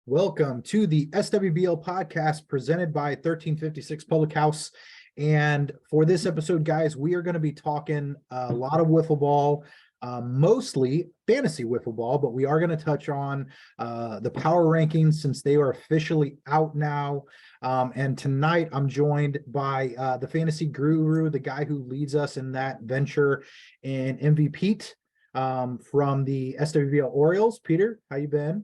Welcome to the SWBL Podcast presented by 1356 Public House. And for this episode, guys, we are going to be talking a lot of wiffle ball, mostly fantasy wiffle ball, but we are going to touch on the power rankings since they are officially out now. And tonight I'm joined by the fantasy guru, the guy who leads us in that venture, in MVP from the SWBL Orioles. Peter, how you been?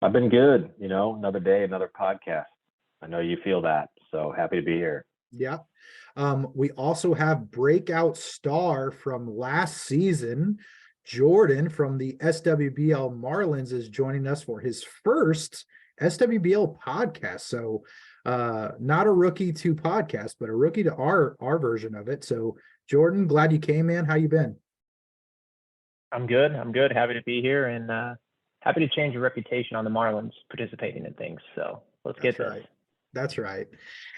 I've been good, another day, another podcast. I know you feel that, so happy to be here. Yeah. We also have breakout star from last season, Jordan from the SWBL Marlins is joining us for his first SWBL podcast. So not a rookie to podcast, but a rookie to our version of it. So Jordan, glad you came, man. How you been? I'm good. Happy to be here and happy to change your reputation on the Marlins participating in things. So let's get this. Right. That's right.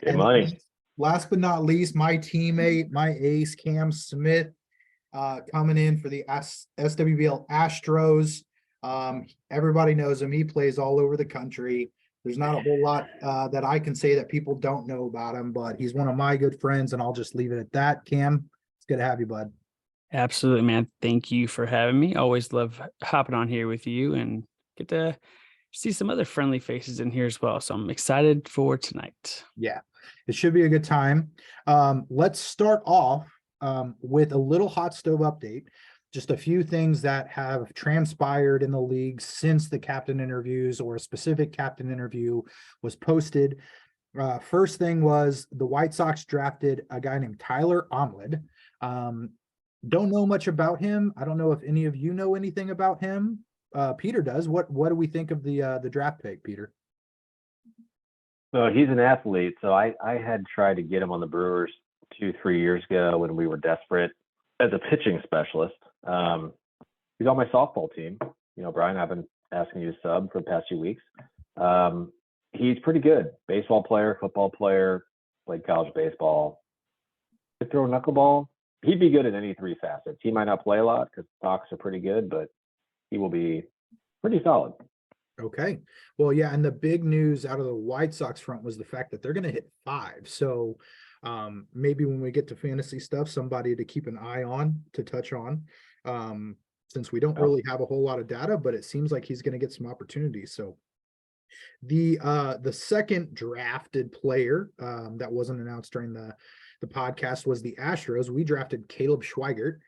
Good money. Last but not least, my teammate, my ace, Cam Smith, coming in for the SWBL Astros. Everybody knows him. He plays all over the country. There's not a whole lot that I can say that people don't know about him, but he's one of my good friends, and I'll just leave it at that. Cam, it's good to have you, bud. Absolutely, man. Thank you for having me. Always love hopping on here with you and get to see some other friendly faces in here as well. So I'm excited for tonight. Yeah, it should be a good time. Let's start off with a little hot stove update. Just a few things that have transpired in the league since the captain interviews or a specific captain interview was posted. First thing was the White Sox drafted a guy named Tyler Omlid. Don't know much about him. I don't know if any of you know anything about him. Peter does. What do we think of the draft pick, Peter? So he's an athlete. So I had tried to get him on the Brewers 2-3 years ago when we were desperate as a pitching specialist. He's on my softball team. Brian, I've been asking you to sub for the past few weeks. He's pretty good. Baseball player, football player, played college baseball. Could throw a knuckleball. He'd be good at any three facets. He might not play a lot because the Sox are pretty good, but he will be pretty solid. Okay. Well, yeah, and the big news out of the White Sox front was the fact that they're going to hit 5. So maybe when we get to fantasy stuff, somebody to keep an eye on, to touch on, since we don't really have a whole lot of data, but it seems like he's going to get some opportunities. So the second drafted player that wasn't announced during the podcast was the Astros. We drafted Caleb Schweigert.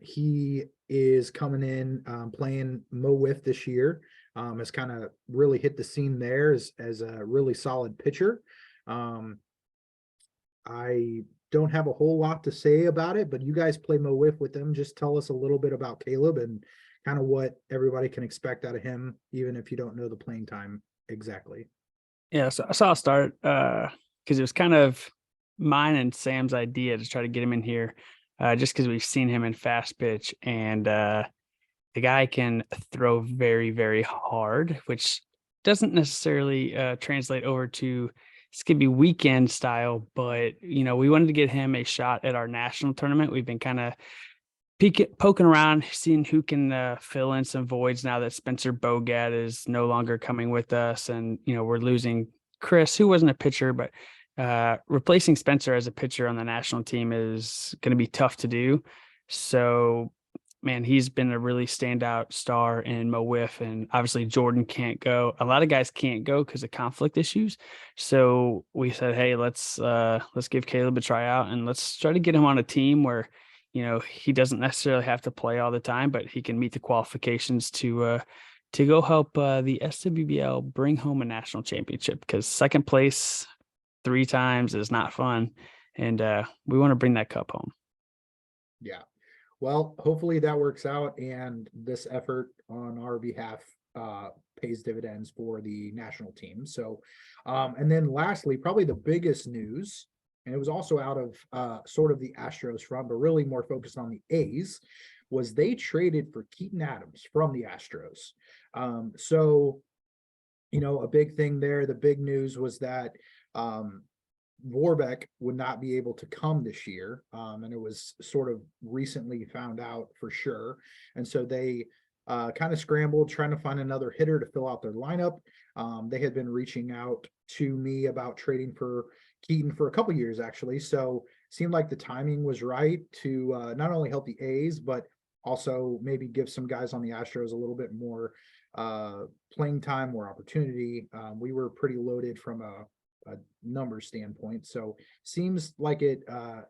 He is coming in, playing Mo Whiff this year, has kind of really hit the scene there as a really solid pitcher. I don't have a whole lot to say about it, but you guys play Mo Whiff with him. Just tell us a little bit about Caleb and kind of what everybody can expect out of him, even if you don't know the playing time exactly. Yeah, so I'll start because it was kind of mine and Sam's idea to try to get him in here just because we've seen him in fast pitch, and the guy can throw very, very hard, which doesn't necessarily translate over to Skibby weekend style, but we wanted to get him a shot at our national tournament. We've been kind of poking around, seeing who can fill in some voids now that Spencer Bogat is no longer coming with us, and we're losing Chris, who wasn't a pitcher, but replacing Spencer as a pitcher on the national team is going to be tough to do. So, man, he's been a really standout star in Mo Whiff, and obviously Jordan can't go. A lot of guys can't go because of conflict issues. So we said, hey, let's give Caleb a try out, and let's try to get him on a team where he doesn't necessarily have to play all the time, but he can meet the qualifications to go help the SWBL bring home a national championship, because second place 3 times is not fun, and we want to bring that cup home. Yeah. Well, hopefully that works out, and this effort on our behalf pays dividends for the national team. So, and then lastly, probably the biggest news, and it was also out of sort of the Astros front, but really more focused on the A's, was they traded for Keaton Adams from the Astros. So, a big thing there, the big news was that Vorbeck would not be able to come this year, and it was sort of recently found out for sure. And so they kind of scrambled trying to find another hitter to fill out their lineup. They had been reaching out to me about trading for Keaton for a couple years, actually. So seemed like the timing was right to not only help the A's, but also maybe give some guys on the Astros a little bit more playing time, more opportunity. We were pretty loaded from a number standpoint. So seems like it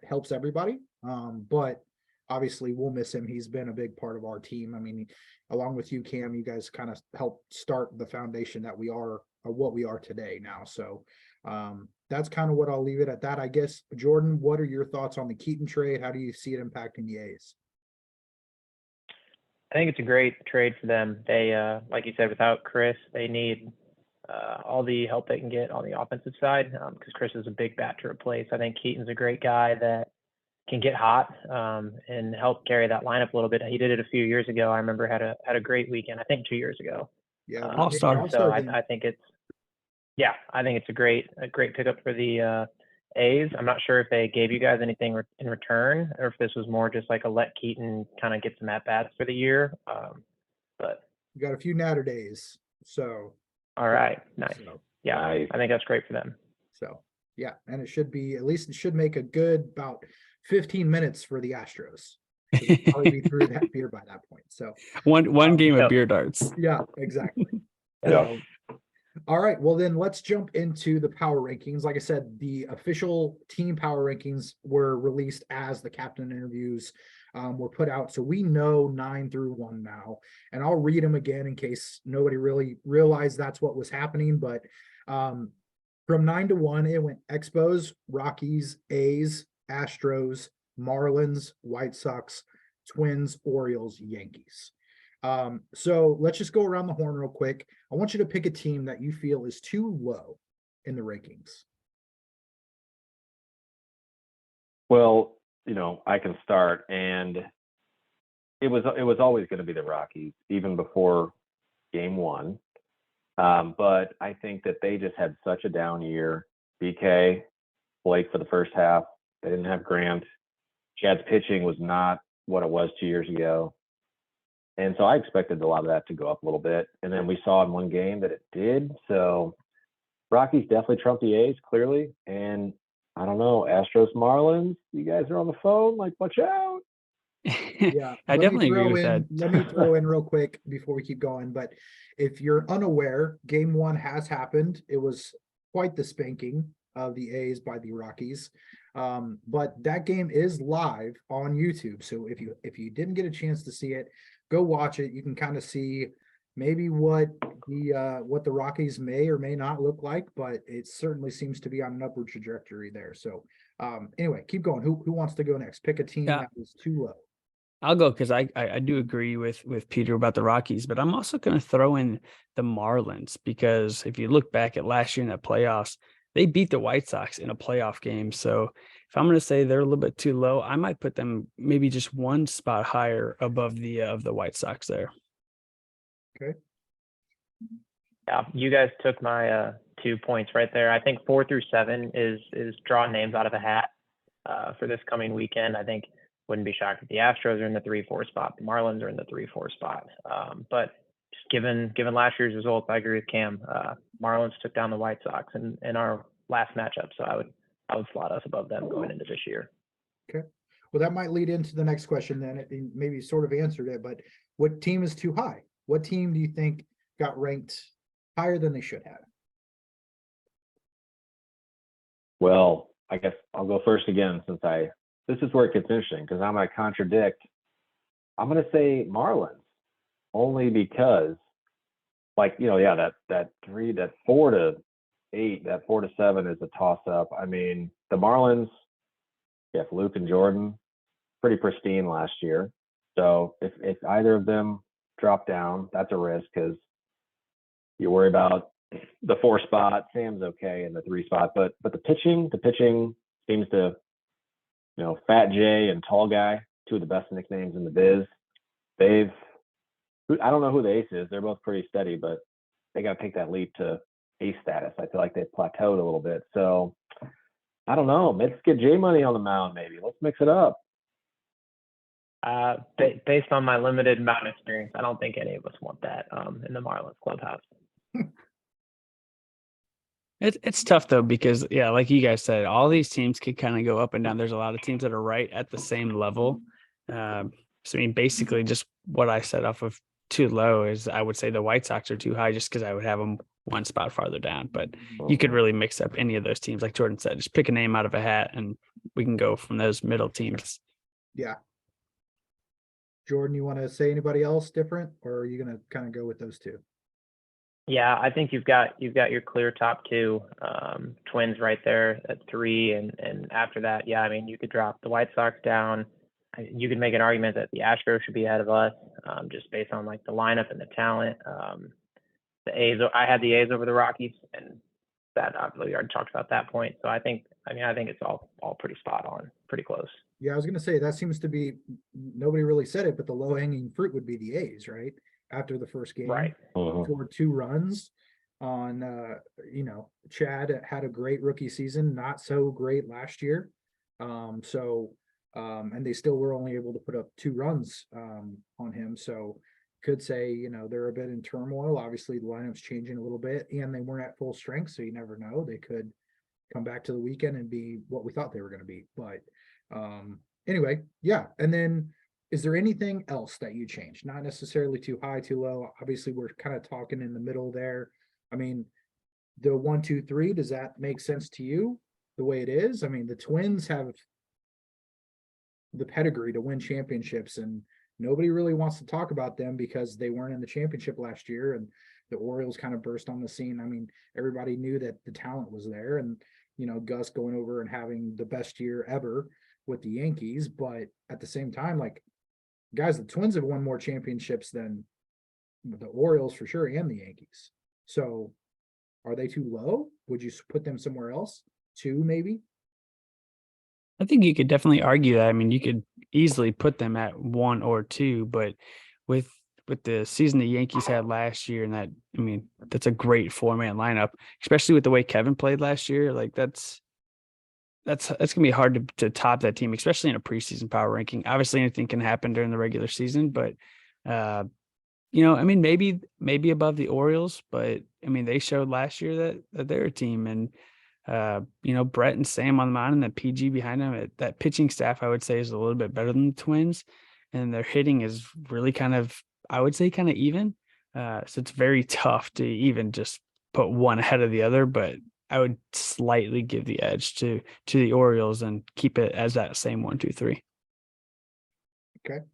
helps everybody. But obviously we'll miss him. He's been a big part of our team. I mean, along with you, Cam, you guys kind of helped start the foundation that we are what we are today now. So that's kind of what I'll leave it at that, I guess. Jordan, what are your thoughts on the Keaton trade? How do you see it impacting the A's? I think it's a great trade for them. They, like you said, without Chris, they need all the help they can get on the offensive side because Chris is a big bat to replace. I think Keaton's a great guy that can get hot and help carry that lineup a little bit. He did it a few years ago. I remember had a great weekend. I think 2 years ago. Yeah, All-star. So I think it's a great pickup for the A's. I'm not sure if they gave you guys anything in return or if this was more just like a let Keaton kind of get some at bats for the year. But we got a few natter days. So all right, nice. So, Yeah, Nice. I think that's great for them. so yeah, and it should be at least it should make a good about 15 minutes for the Astros. We'll probably be through that beer by that point. So one game so- of beer darts. yeah, exactly. Yeah. All right, well then let's jump into the power rankings. Like I said, the official team power rankings were released as the captain interviews were put out. So we know 9 through 1 now, and I'll read them again in case nobody really realized that's what was happening. But from 9 to 1, it went Expos, Rockies, A's, Astros, Marlins, White Sox, Twins, Orioles, Yankees. So let's just go around the horn real quick. I want you to pick a team that you feel is too low in the rankings. Well, I can start, and it was always going to be the Rockies, even before Game 1. But I think that they just had such a down year. BK, Blake for the first half. They didn't have Grant. Chad's pitching was not what it was 2 years ago. And so I expected a lot of that to go up a little bit. And then we saw in one game that it did. So Rockies definitely trumped the A's, clearly. And I don't know, Astros, Marlins, you guys are on the phone, like, watch out. Yeah, I definitely agree with that. Let me throw in real quick before we keep going. But if you're unaware, Game 1 has happened. It was quite the spanking of the A's by the Rockies. But that game is live on YouTube. So if you didn't get a chance to see it, go watch it. You can kind of see maybe what the Rockies may or may not look like, but it certainly seems to be on an upward trajectory there. So anyway, keep going. Who wants to go next? Pick a team that was too low. I'll go because I do agree with Peter about the Rockies, but I'm also going to throw in the Marlins because if you look back at last year in the playoffs, they beat the White Sox in a playoff game. So if I'm going to say they're a little bit too low, I might put them maybe just one spot higher above the of the White Sox there. Okay. Yeah, you guys took my 2 points right there. I think 4 through 7 is drawing names out of a hat for this coming weekend. I think wouldn't be shocked if the Astros are in the 3-4 spot. The Marlins are in the 3-4 spot. But just given last year's results, I agree with Cam. Marlins took down the White Sox in our last matchup, so I would slot us above them going into this year. Okay. Well, that might lead into the next question then. It maybe sort of answered it, but what team is too high? What team do you think got ranked higher than they should have? Well, I guess I'll go first again since this is where it gets interesting because I'm going to contradict. I'm going to say Marlins only because, that 4 to 8, that 4 to 7 is a toss up. I mean, the Marlins, if Luke and Jordan, pretty pristine last year. So if either of them drop down, that's a risk because you worry about the 4 spot. Sam's okay in the 3 spot, but the pitching seems to, Fat J and Tall Guy, 2 of the best nicknames in the biz. I don't know who the ace is. They're both pretty steady, but they got to take that leap to ace status. I feel like they've plateaued a little bit. So I don't know. Let's get J Money on the mound, maybe. Let's mix it up. Based on my limited amount of experience, I don't think any of us want that in the Marlins clubhouse. It's tough though, because yeah, like you guys said, all these teams could kind of go up and down. There's a lot of teams that are right at the same level. So I mean, basically, just what I set off of too low is I would say the White Sox are too high, just because I would have them one spot farther down. But you could really mix up any of those teams, like Jordan said. Just pick a name out of a hat, and we can go from those middle teams. Yeah. Jordan, you want to say anybody else different, or are you going to kind of go with those two? Yeah, I think you've got your clear top two, Twins right there at 3, and after that, yeah, I mean, you could drop the White Sox down. You could make an argument that the Astros should be ahead of us, just based on like the lineup and the talent. The A's, I had the A's over the Rockies, and that obviously we already talked about that point. So I think it's all pretty spot on, pretty close. Yeah, I was going to say that seems to be, nobody really said it, but the low hanging fruit would be the A's, right? After the first game, Right. Scored 2 runs on, Chad had a great rookie season, not so great last year. And they still were only able to put up 2 runs on him. So could say, they're a bit in turmoil. Obviously the lineup's changing a little bit, and they weren't at full strength. So you never know, they could come back to the weekend and be what we thought they were going to be. But anyway, yeah. And then is there anything else that you changed? Not necessarily too high, too low. Obviously we're kind of talking in the middle there. I mean, the 1, 2, 3, does that make sense to you the way it is? I mean, the Twins have the pedigree to win championships, and nobody really wants to talk about them because they weren't in the championship last year, and the Orioles kind of burst on the scene. I mean, everybody knew that the talent was there, and Gus going over and having the best year ever with the Yankees. But at the same time, like, guys, the Twins have won more championships than the Orioles for sure, and the Yankees. So are they too low? Would you put them somewhere else? 2, maybe? I think you could definitely argue that. I mean, you could easily put them at 1 or 2, but with the season the Yankees had last year, and that's a great 4-man lineup, especially with the way Kevin played last year. Like that's gonna be hard to top that team, especially in a preseason power ranking. Obviously, anything can happen during the regular season, but maybe above the Orioles. But I mean, they showed last year that they're a team, and Brett and Sam on the mound and the PG behind them. That pitching staff, I would say, is a little bit better than the Twins, and their hitting is really kind of even. So it's very tough to even just put one ahead of the other, but I would slightly give the edge to the Orioles and keep it as that same 1, 2, 3. Okay.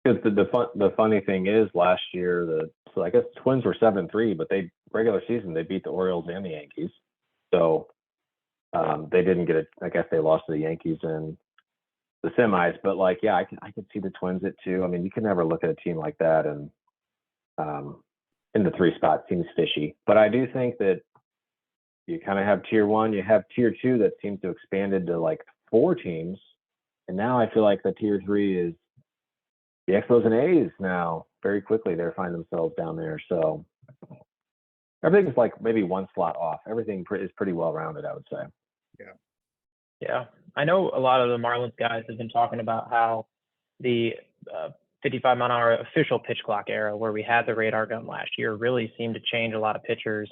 Because the funny thing is, last year so I guess Twins were 7-3, but regular season they beat the Orioles and the Yankees. So they didn't get it. I guess they lost to the Yankees in the semis. But I could see the Twins at 2. I mean, you can never look at a team like that and in the 3 spot seems fishy. But I do think that you kind of have tier 1, you have tier 2 that seems to expanded to 4 teams, and now I feel like the tier 3 is the Expos and A's now. Very quickly they're finding themselves down there. So everything's maybe 1 slot off. Everything is pretty well rounded, I would say. Yeah. I know a lot of the Marlins guys have been talking about how the 55-mile-an-hour official pitch clock era, where we had the radar gun last year, really seemed to change a lot of pitchers.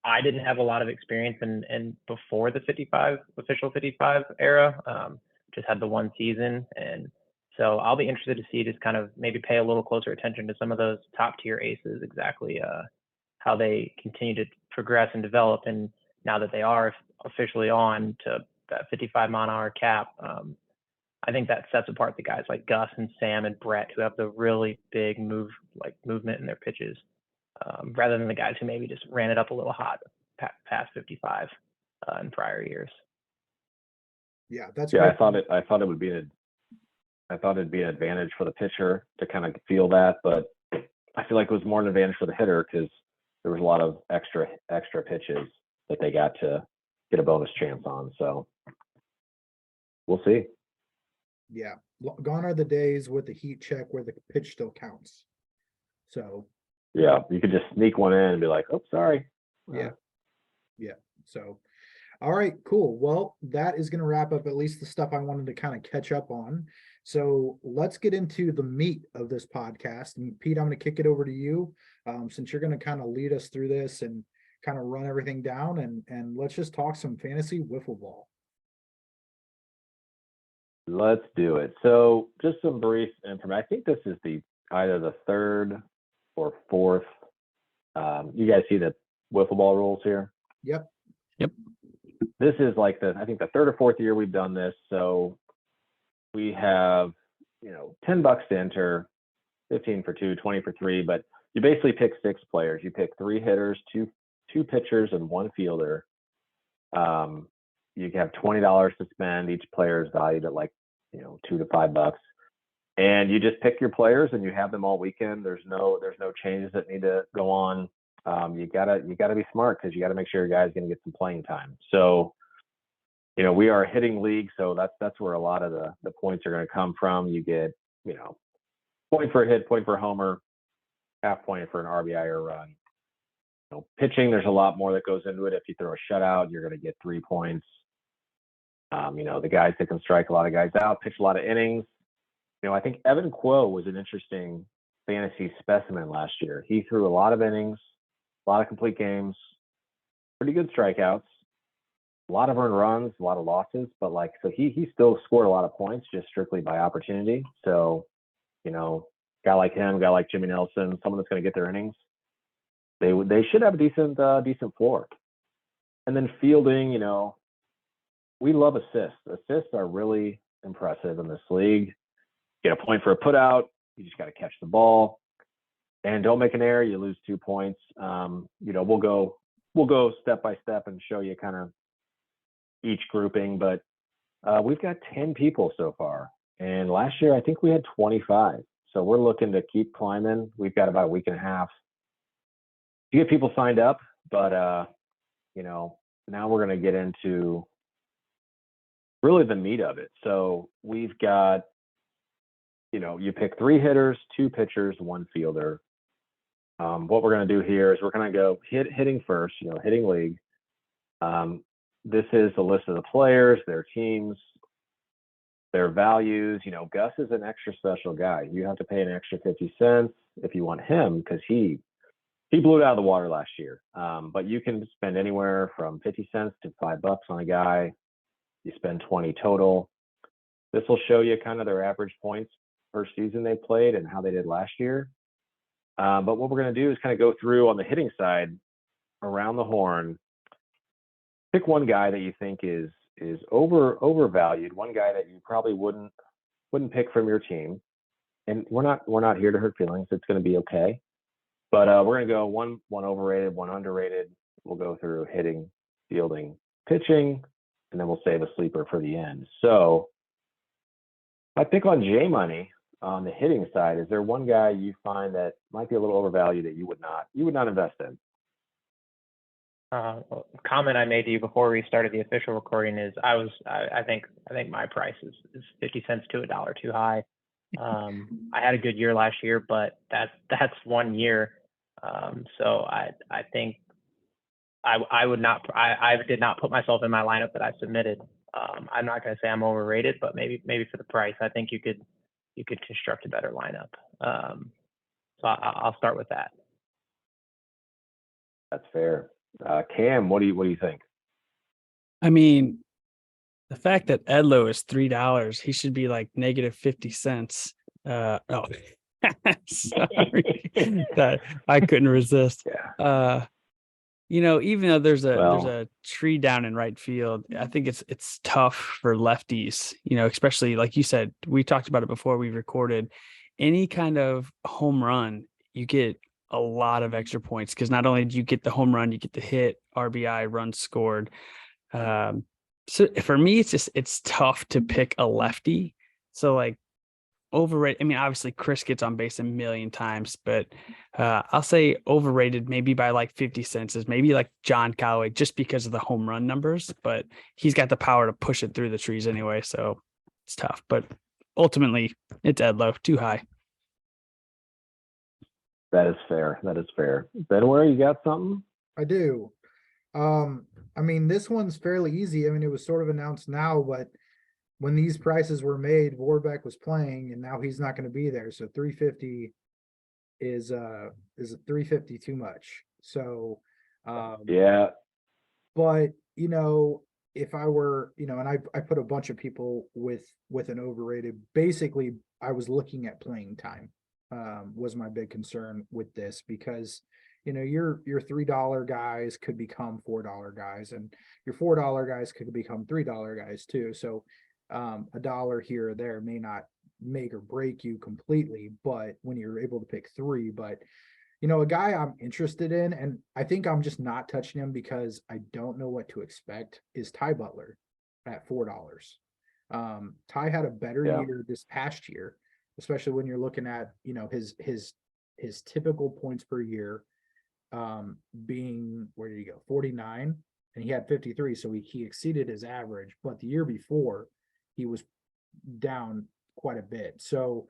I didn't have a lot of experience in before the official 55 era. Just had the 1 season, and so I'll be interested to see, just kind of maybe pay a little closer attention to some of those top tier aces, exactly how they continue to progress and develop. And now that they are officially on to that 55-mile-an-hour cap, I think that sets apart the guys like Gus and Sam and Brett, who have the really big movement in their pitches, rather than the guys who maybe just ran it up a little hot past 55 in prior years. Yeah, that's great. I thought it'd be an advantage for the pitcher to kind of feel that, but I feel like it was more an advantage for the hitter because there was a lot of extra pitches that they got to get a bonus chance on. So we'll see. Yeah, gone are the days with the heat check where the pitch still counts. So yeah, you could just sneak one in and be like, "Oh, sorry." Yeah. So, all right, cool. Well, that is going to wrap up at least the stuff I wanted to kind of catch up on. So let's get into the meat of this podcast. And Pete, I'm going to kick it over to you, since you're going to kind of lead us through this and kind of run everything down, and let's just talk some fantasy wiffle ball. Let's do it. So just some brief information. I think this is either the third or fourth. You guys see the wiffle ball rules here? Yep. This is like I think the third or fourth year we've done this. So we have, $10 to enter, 15 for 2, 20 for 3, but you basically pick 6 players. You pick 3 hitters, two pitchers, and 1 fielder. You have $20 to spend. Each player is valued at $2 to $5, and you just pick your players and you have them all weekend. There's no changes that need to go on. You gotta be smart, because you got to make sure your guy's going to get some playing time. So, we are a hitting league, so that's where a lot of the points are going to come from. You get, point for a hit, point for a homer, half point for an RBI or run. Pitching, there's a lot more that goes into it. If you throw a shutout, you're going to get 3 points. The guys that can strike a lot of guys out, pitch a lot of innings. I think Evan Quo was an interesting fantasy specimen last year. He threw a lot of innings, a lot of complete games, pretty good strikeouts, a lot of earned runs, a lot of losses, but so he still scored a lot of points just strictly by opportunity. So, guy like him, guy like Jimmy Nelson, someone that's going to get their innings, they should have a decent floor. And then fielding, we love assists. Assists are really impressive in this league. Get a point for a put out. You just got to catch the ball, and don't make an error. You lose 2 points. We'll go step by step and show you kind of each grouping, but we've got 10 people so far, and last year I think we had 25. So we're looking to keep climbing. We've got about a week and a half to get people signed up, but now we're going to get into really the meat of it. So we've got, you pick 3 hitters, 2 pitchers, 1 fielder. What we're going to do here is we're going to go hitting first, hitting league. This is the list of the players, their teams, their values. Gus is an extra special guy. You have to pay an extra 50 cents if you want him, because he blew it out of the water last year. But you can spend anywhere from 50 cents to $5 on a guy. You spend 20 total. This will show you kind of their average points per season they played and how they did last year. But what we're going to do is kind of go through on the hitting side, around the horn, pick one guy that you think is overvalued, one guy that you probably wouldn't pick from your team. And we're not here to hurt feelings. It's going to be okay. But we're going to go one overrated, one underrated. We'll go through hitting, fielding, pitching, and then we'll save a sleeper for the end. So I think on J Money, on the hitting side, is there one guy you find that might be a little overvalued that you would not invest in? Comment I made to you before we started the official recording is I think my price is 50 cents to $1 too high. I had a good year last year, but that's 1 year. So I think I did not put myself in my lineup that I submitted. I'm not going to say I'm overrated, but maybe for the price, I think you could construct a better lineup. So I'll start with that. That's fair. Cam, what do you think? I mean, the fact that Edlow is $3, he should be like negative 50 cents. Sorry, that I couldn't resist. Yeah. Even though there's a tree down in right field, I think it's tough for lefties, especially like you said, we talked about it before we recorded. Any kind of home run, you get a lot of extra points, because not only do you get the home run, you get the hit, RBI, runs scored. So for me, it's tough to pick a lefty. So like overrated. I mean, obviously Chris gets on base a million times, but I'll say overrated maybe by like 50 cents is maybe like John Callaway, just because of the home run numbers, but he's got the power to push it through the trees anyway. So it's tough, but ultimately it's Edlow, too high. That is fair. Benware, you got something? I do. I mean, this one's fairly easy. I mean, it was sort of announced now, but when these prices were made, Vorbeck was playing, and now he's not going to be there. So 350 is a 350 too much. So, Yeah. but if I were, and I put a bunch of people with an overrated, basically I was looking at playing time, was my big concern with this, because your $3 guys could become $4 guys, and your $4 guys could become $3 guys too. So a dollar here or there may not make or break you completely, but when you're able to pick three. But a guy I'm interested in, and I think I'm just not touching him because I don't know what to expect, is Ty Butler at $4. Ty had a better year this past year, especially when you're looking at his typical points per year being, where did he go, 49, and he had 53, so he exceeded his average. But the year before he was down quite a bit. So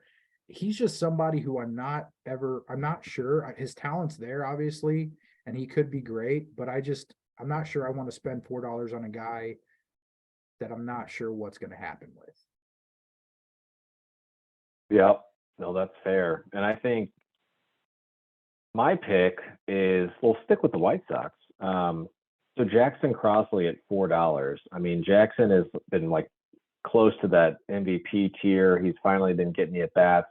he's just somebody who I'm not sure. His talent's there, obviously, and he could be great, but I'm not sure I want to spend $4 on a guy that I'm not sure what's going to happen with. Yep. No, that's fair. And I think my pick is, we'll stick with the White Sox. So Jackson Crossley at $4. I mean, Jackson has been like close to that MVP tier. He's finally been getting the at-bats.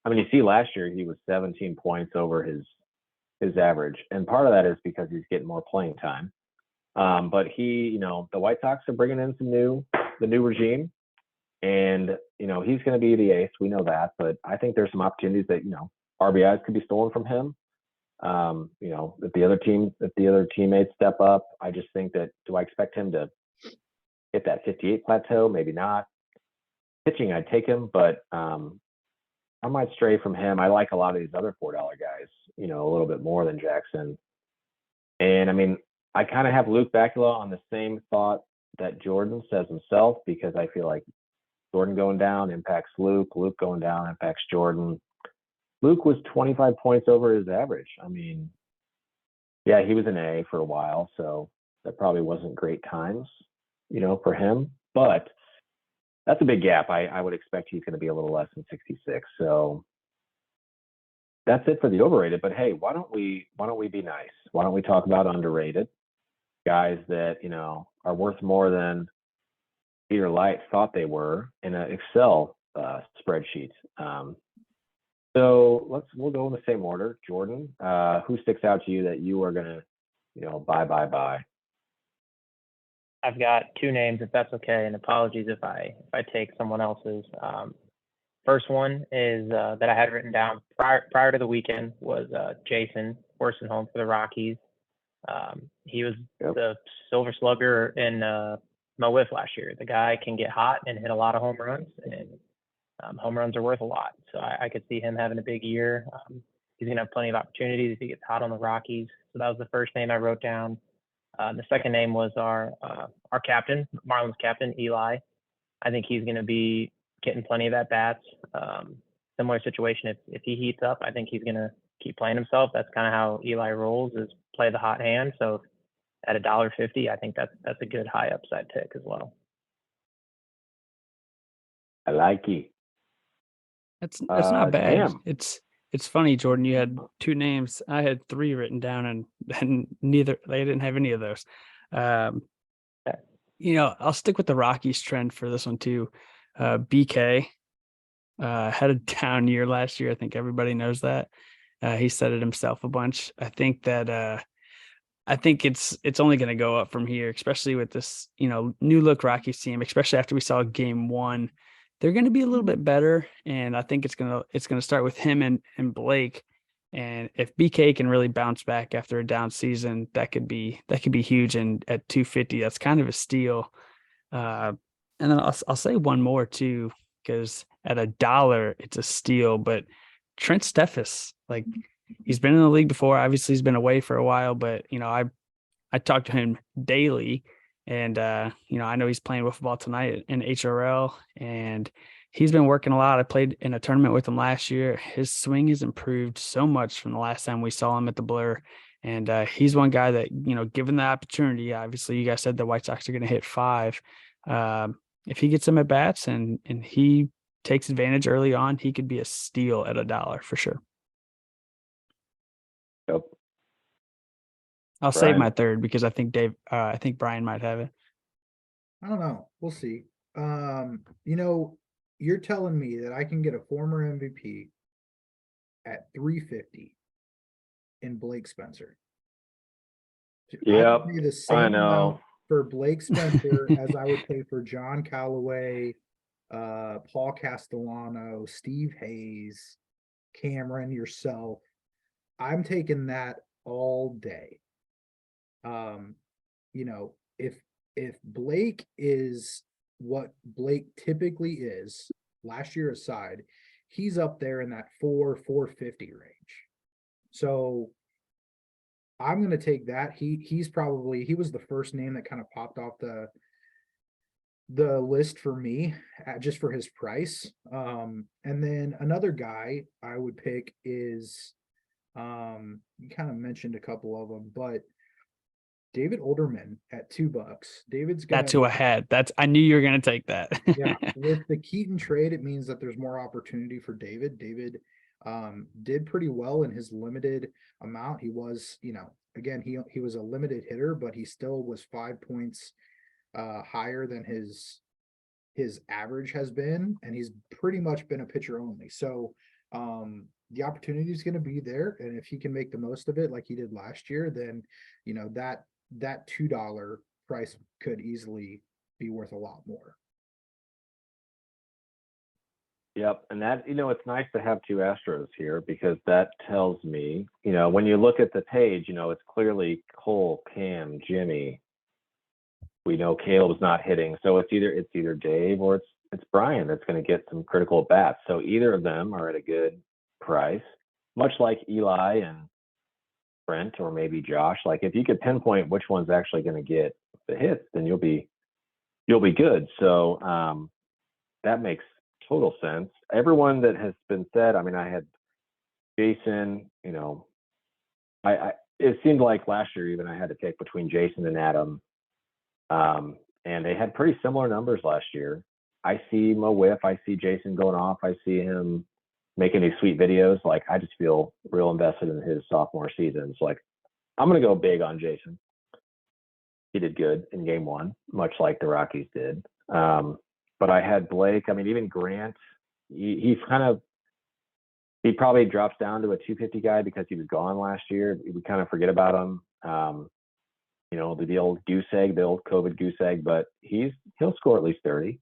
I mean, you see last year he was 17 points over his average. And part of that is because he's getting more playing time. But the White Sox are bringing in the new regime. And, he's going to be the ace. We know that. But I think there's some opportunities that, RBIs could be stolen from him. If the other teammates step up, I just think that, do I expect him to hit that 58 plateau? Maybe not. Pitching, I'd take him, but I might stray from him. I like a lot of these other $4 guys, a little bit more than Jackson. And I mean, I kind of have Luke Bacula on the same thought that Jordan says himself, because I feel like Jordan going down impacts Luke. Luke going down impacts Jordan. Luke was 25 points over his average. I mean, yeah, he was an A for a while, so that probably wasn't great times, for him. But that's a big gap. I would expect he's going to be a little less than 66. So that's it for the overrated. But hey, why don't we be nice? Why don't we talk about underrated guys that are worth more than Peter Leicht thought they were in an Excel spreadsheet? So we'll go in the same order. Jordan, who sticks out to you that you are going to buy? I've got two names, if that's okay, and apologies if I take someone else's. First one is that I had written down prior to the weekend was Jason Worsonholm for the Rockies. He was the Silver Slugger in Mo Whiff last year. The guy can get hot and hit a lot of home runs, and home runs are worth a lot. So I could see him having a big year. He's going to have plenty of opportunities if he gets hot on the Rockies. So that was the first name I wrote down. The second name was our captain, Marlins captain, Eli. I think he's going to be getting plenty of at-bats. Similar situation, if he heats up, I think he's going to keep playing himself. That's kind of how Eli rolls, is play the hot hand. So at $1.50, I think that's a good high upside pick as well. I like it. That's not bad. Damn. It's funny, Jordan. You had two names. I had three written down, and they didn't have any of those. I'll stick with the Rockies trend for this one too. BK had a down year last year. I think everybody knows that. He said it himself a bunch. I think that it's only going to go up from here, especially with this new look Rockies team. Especially after we saw Game 1. They're going to be a little bit better, and I think it's going to start with him and Blake. And if BK can really bounce back after a down season, that could be huge. And at 250, that's kind of a steal. And then I'll say one more too, because at $1, it's a steal. But Trent Steffes, like, he's been in the league before. Obviously, he's been away for a while, but I talk to him daily. And, I know he's playing Wiffleball tonight in HRL, and he's been working a lot. I played in a tournament with him last year. His swing has improved so much from the last time we saw him at the Blur. And he's one guy that, given the opportunity, obviously you guys said the White Sox are going to hit 5. if he gets some at bats and he takes advantage early on, he could be a steal at $1 for sure. Yep. I'll save Brian? my third because I think Brian might have it. I don't know. We'll see. You're telling me that I can get a former MVP at 350 in Blake Spencer. Yep, I would pay the I same know. amount for Blake Spencer as I would pay for John Callaway, Paul Castellano, Steve Hayes, Cameron, yourself. I'm taking that all day. If Blake is what Blake typically is, last year aside, he's up there in that 450 range. So I'm going to take that. He was the first name that kind of popped off the list for me, just for his price. And then another guy I would pick is, you kind of mentioned a couple of them, but David Olderman at $2. That's who I had. I knew you were going to take that. Yeah. With the Keaton trade, it means that there's more opportunity for David. David did pretty well in his limited amount. He was, again, he was a limited hitter, but he still was 5 points higher than his average has been, and he's pretty much been a pitcher only. So the opportunity is going to be there, and if he can make the most of it like he did last year, then that $2 price could easily be worth a lot more. Yep. And that, it's nice to have two Astros here because that tells me, when you look at the page, it's clearly Cole, Cam, Jimmy. We know Caleb's not hitting. So it's either Dave or it's Brian that's going to get some critical at bats. So either of them are at a good price, much like Eli and Brent or maybe Josh. Like if you could pinpoint which one's actually going to get the hits, then you'll be good. So that makes total sense. Everyone that has been said, I mean, I had Jason, it seemed like last year even I had to pick between Jason and Adam. And they had pretty similar numbers last year. I see Mo Whiff, I see Jason going off, I see him making these sweet videos. Like I just feel real invested in his sophomore season. It's like I'm gonna go big on Jason. He did good in game one, much like the Rockies did. But I had Blake. I mean, even Grant, he probably drops down to a 250 guy because he was gone last year. We kind of forget about him. The old goose egg, the old COVID goose egg, but he'll score at least 30.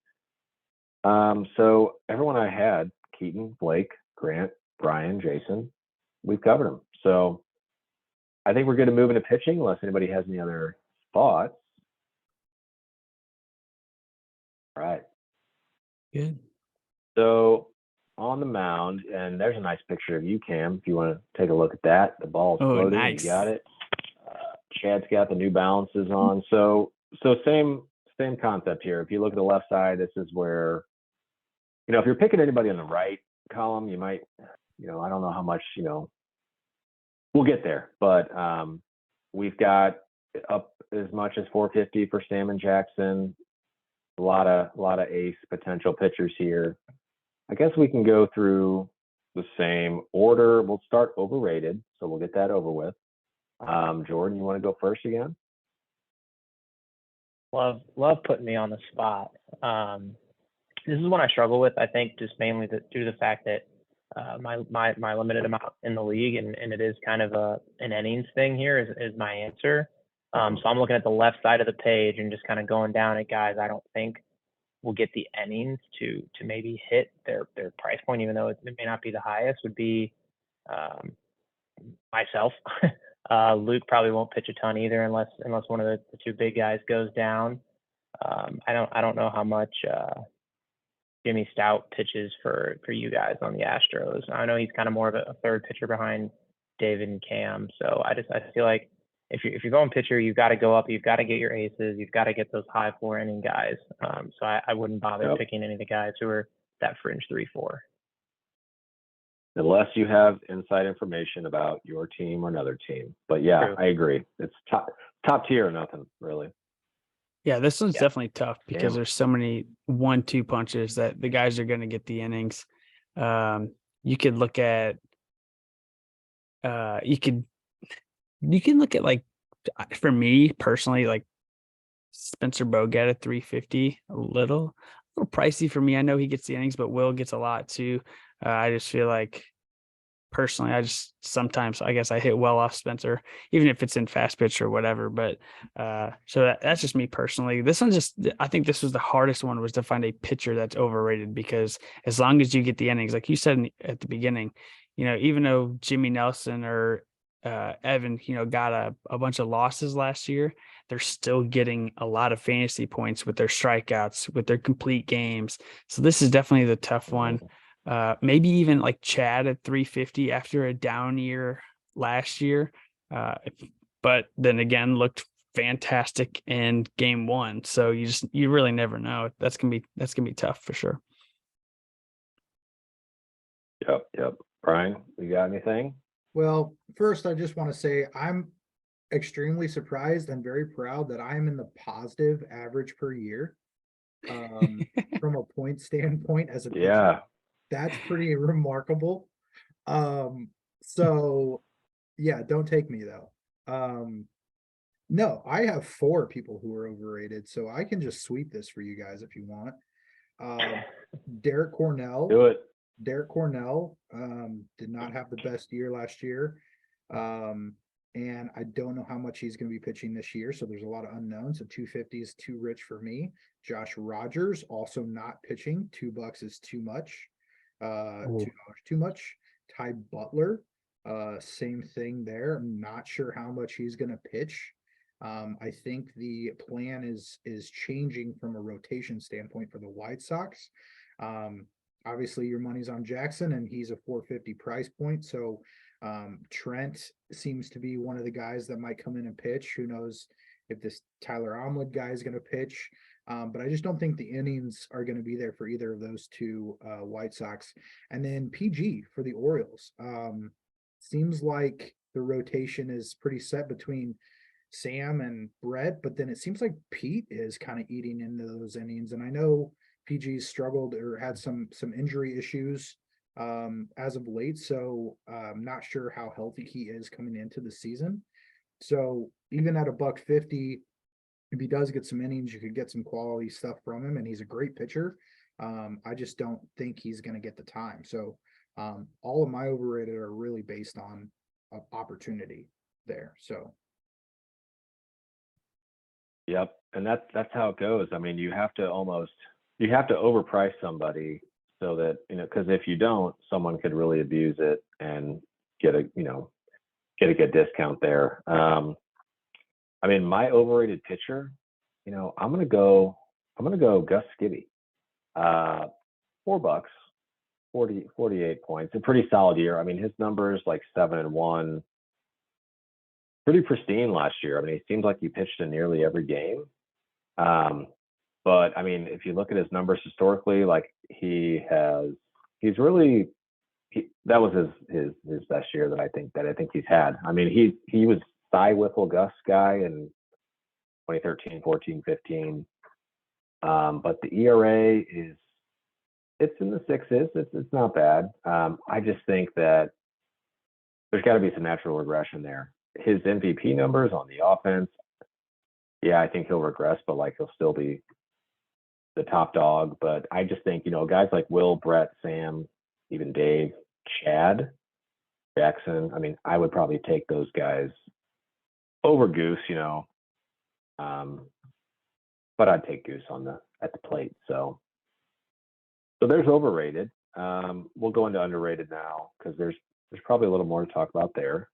So everyone I had, Keaton, Blake, Grant, Brian, Jason, we've covered them. So I think we're going to move into pitching unless anybody has any other thoughts. All right. Good. So on the mound, and there's a nice picture of you, Cam, if you want to take a look at that. The ball's floating. Nice. You got it. Chad's got the New Balances on. So same concept here. If you look at the left side, this is where, if you're picking anybody on the right column, you might, I don't know how much, we'll get there, but we've got up as much as 450 for Salmon Jackson. A lot of ace potential pitchers here. I guess we can go through the same order. We'll start overrated, so we'll get that over with. Jordan, you want to go first again? Love putting me on the spot. This is one I struggle with. I think just mainly due to the fact that my limited amount in the league, and it is kind of an innings thing here is my answer. So I'm looking at the left side of the page and just kind of going down at guys I don't think will get the innings to maybe hit their price point, even though it may not be the highest, would be myself. Luke probably won't pitch a ton either unless one of the two big guys goes down. I don't know how much Jimmy Stout pitches for you guys on the Astros. I know he's kind of more of a third pitcher behind David and Cam. So I feel like if you're going pitcher, you've got to go up. You've got to get your aces. You've got to get those high floor inning guys. So I wouldn't bother picking any of the guys who are that fringe 3-4. Unless you have inside information about your team or another team. But yeah, true. I agree. It's top tier or nothing, really. Yeah, this one's Yeah. definitely tough because Damn. there's so many 1-2 punches that the guys are going to get the innings. You could look at you can look at like for me personally, like Spencer Bogat at 350, a little pricey for me. I know he gets the innings, but Will gets a lot too. I just feel like personally, I just sometimes I guess I hit well off Spencer, even if it's in fast pitch or whatever. But so that's just me personally. This one I think this was the hardest one, was to find a pitcher that's overrated, because as long as you get the innings, like you said at the beginning, even though Jimmy Nelson or Evan, got a bunch of losses last year, they're still getting a lot of fantasy points with their strikeouts, with their complete games. So this is definitely the tough one. Maybe even like Chad at 350 after a down year last year. But then again, looked fantastic in game 1. So you really never know. That's gonna be tough for sure. Yep. Brian, you got anything? Well, first, I just want to say I'm extremely surprised and very proud that I'm in the positive average per year from a point standpoint as a pitcher. Yeah. That's pretty remarkable. So yeah, don't take me though. No, I have 4 people who are overrated, so I can just sweep this for you guys if you want. Derek Cornell. Do it. Derek Cornell did not have the best year last year. And I don't know how much he's going to be pitching this year. So there's a lot of unknowns. So 250 is too rich for me. Josh Rogers also not pitching. $2 is too much. $2 too much. Ty Butler, same thing there. I'm not sure how much he's going to pitch. I think the plan is changing from a rotation standpoint for the White Sox. Obviously your money's on Jackson and he's a 450 price point. So Trent seems to be one of the guys that might come in and pitch. Who knows if this Tyler Omelet guy is going to pitch. But I just don't think the innings are going to be there for either of those two White Sox. And then PG for the Orioles. Seems like the rotation is pretty set between Sam and Brett, but then it seems like Pete is kind of eating into those innings. And I know PG's struggled or had some injury issues as of late, so I'm not sure how healthy he is coming into the season. So even at $150, if he does get some innings, you could get some quality stuff from him, and he's a great pitcher. I just don't think he's going to get the time. So all of my overrated are really based on opportunity there. So Yep. And that's how it goes. I mean, you have to overprice somebody so that, because if you don't, someone could really abuse it and get a good discount there. I mean, my overrated pitcher, I'm gonna go Gus Skibby. $4, 48 points, a pretty solid year. I mean, his numbers like 7-1, pretty pristine last year. I mean, it seems like he pitched in nearly every game. But I mean, if you look at his numbers historically, like that was his best year that I think he's had. I mean, he was Cy Wiffle Gus guy in 2013, 14, 15. But the ERA it's in the 6s. It's not bad. I just think that there's got to be some natural regression there. His MVP numbers on the offense, yeah, I think he'll regress, but like he'll still be the top dog. But I just think, guys like Will, Brett, Sam, even Dave, Chad, Jackson, I mean, I would probably take those guys over Goose, but I'd take Goose at the plate. So there's overrated. We'll go into underrated now because there's probably a little more to talk about there.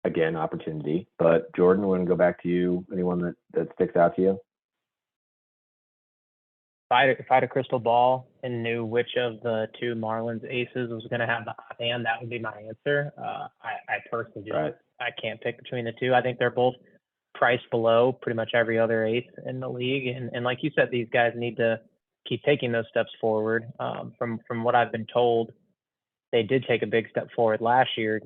Again, opportunity. But Jordan, we're going to go back to you. Anyone that sticks out to you? If I had a crystal ball and knew which of the two Marlins aces was going to have the hot hand, that would be my answer. I personally I can't pick between the two. I think they're both priced below pretty much every other ace in the league. And like you said, these guys need to keep taking those steps forward. From what I've been told, they did take a big step forward last year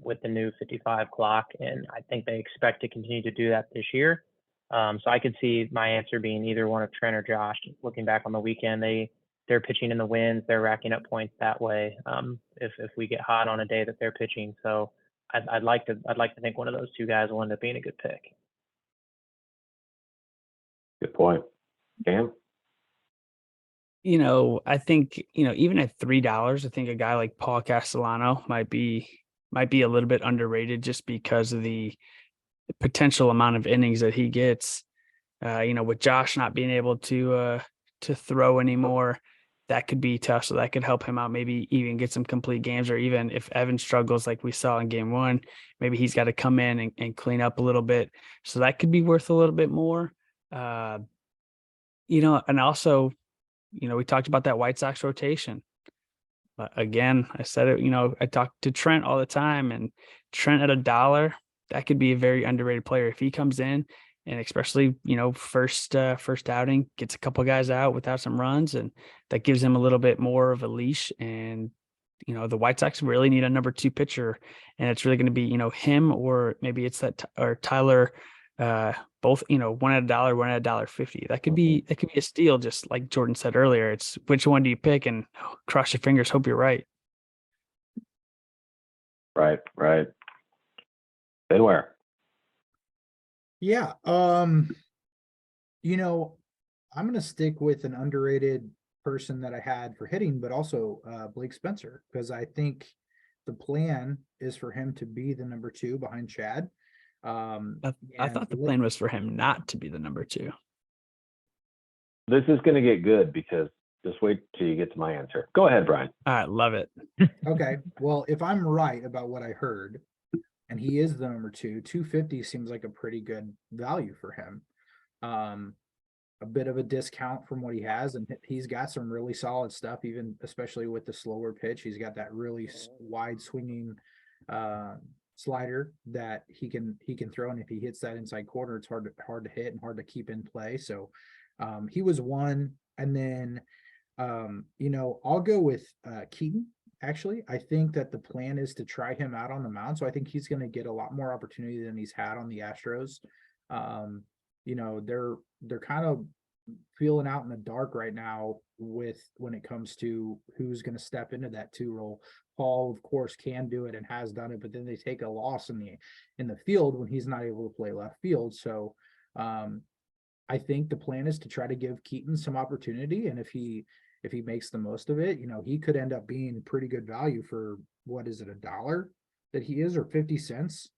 with the new 55 clock, and I think they expect to continue to do that this year. So I could see my answer being either one of Trent or Josh. Looking back on the weekend, they're pitching in the wins, they're racking up points that way. If we get hot on a day that they're pitching, so I'd like to think one of those two guys will end up being a good pick. Good point. Cam? I think, even at $3, I think a guy like Paul Castellano might be a little bit underrated just because of the potential amount of innings that he gets. With Josh not being able to throw anymore, that could be tough. So that could help him out, maybe even get some complete games, or even if Evan struggles like we saw in game 1, maybe he's got to come in and clean up a little bit. So that could be worth a little bit more. And also, we talked about that White Sox rotation. Again, I said it, I talk to Trent all the time, and Trent at $1, that could be a very underrated player. If he comes in and especially, first outing, gets a couple guys out without some runs, and that gives him a little bit more of a leash. And, the White Sox really need a number 2 pitcher, and it's really going to be, him, or maybe it's or Tyler, both, one at $1, one at $1.50. That could be a steal. Just like Jordan said earlier, it's which one do you pick, and cross your fingers, hope you're right. Right. Benware. Yeah. I'm going to stick with an underrated person that I had for hitting, but also Blake Spencer, because I think the plan is for him to be the number 2 behind Chad. I thought the plan was for him not to be the number 2. This is going to get good, because just wait till you get to my answer. Go ahead, Brian. All right, love it. Okay. Well, if I'm right about what I heard, and he is the number 2, 250 seems like a pretty good value for him. A bit of a discount from what he has, and he's got some really solid stuff, even especially with the slower pitch. He's got that really wide swinging slider that he can throw, and if he hits that inside corner, it's hard to hit and hard to keep in play. So he was one. And then I'll go with Keaton. Actually, I think that the plan is to try him out on the mound, so I think he's going to get a lot more opportunity than he's had on the Astros. They're kind of feeling out in the dark right now when it comes to who's going to step into that 2 role. Paul, of course, can do it and has done it, but then they take a loss in the field when he's not able to play left field. So I think the plan is to try to give Keaton some opportunity, and if he makes the most of it, he could end up being pretty good value for, what is it, $1 that he is, or 50 cents.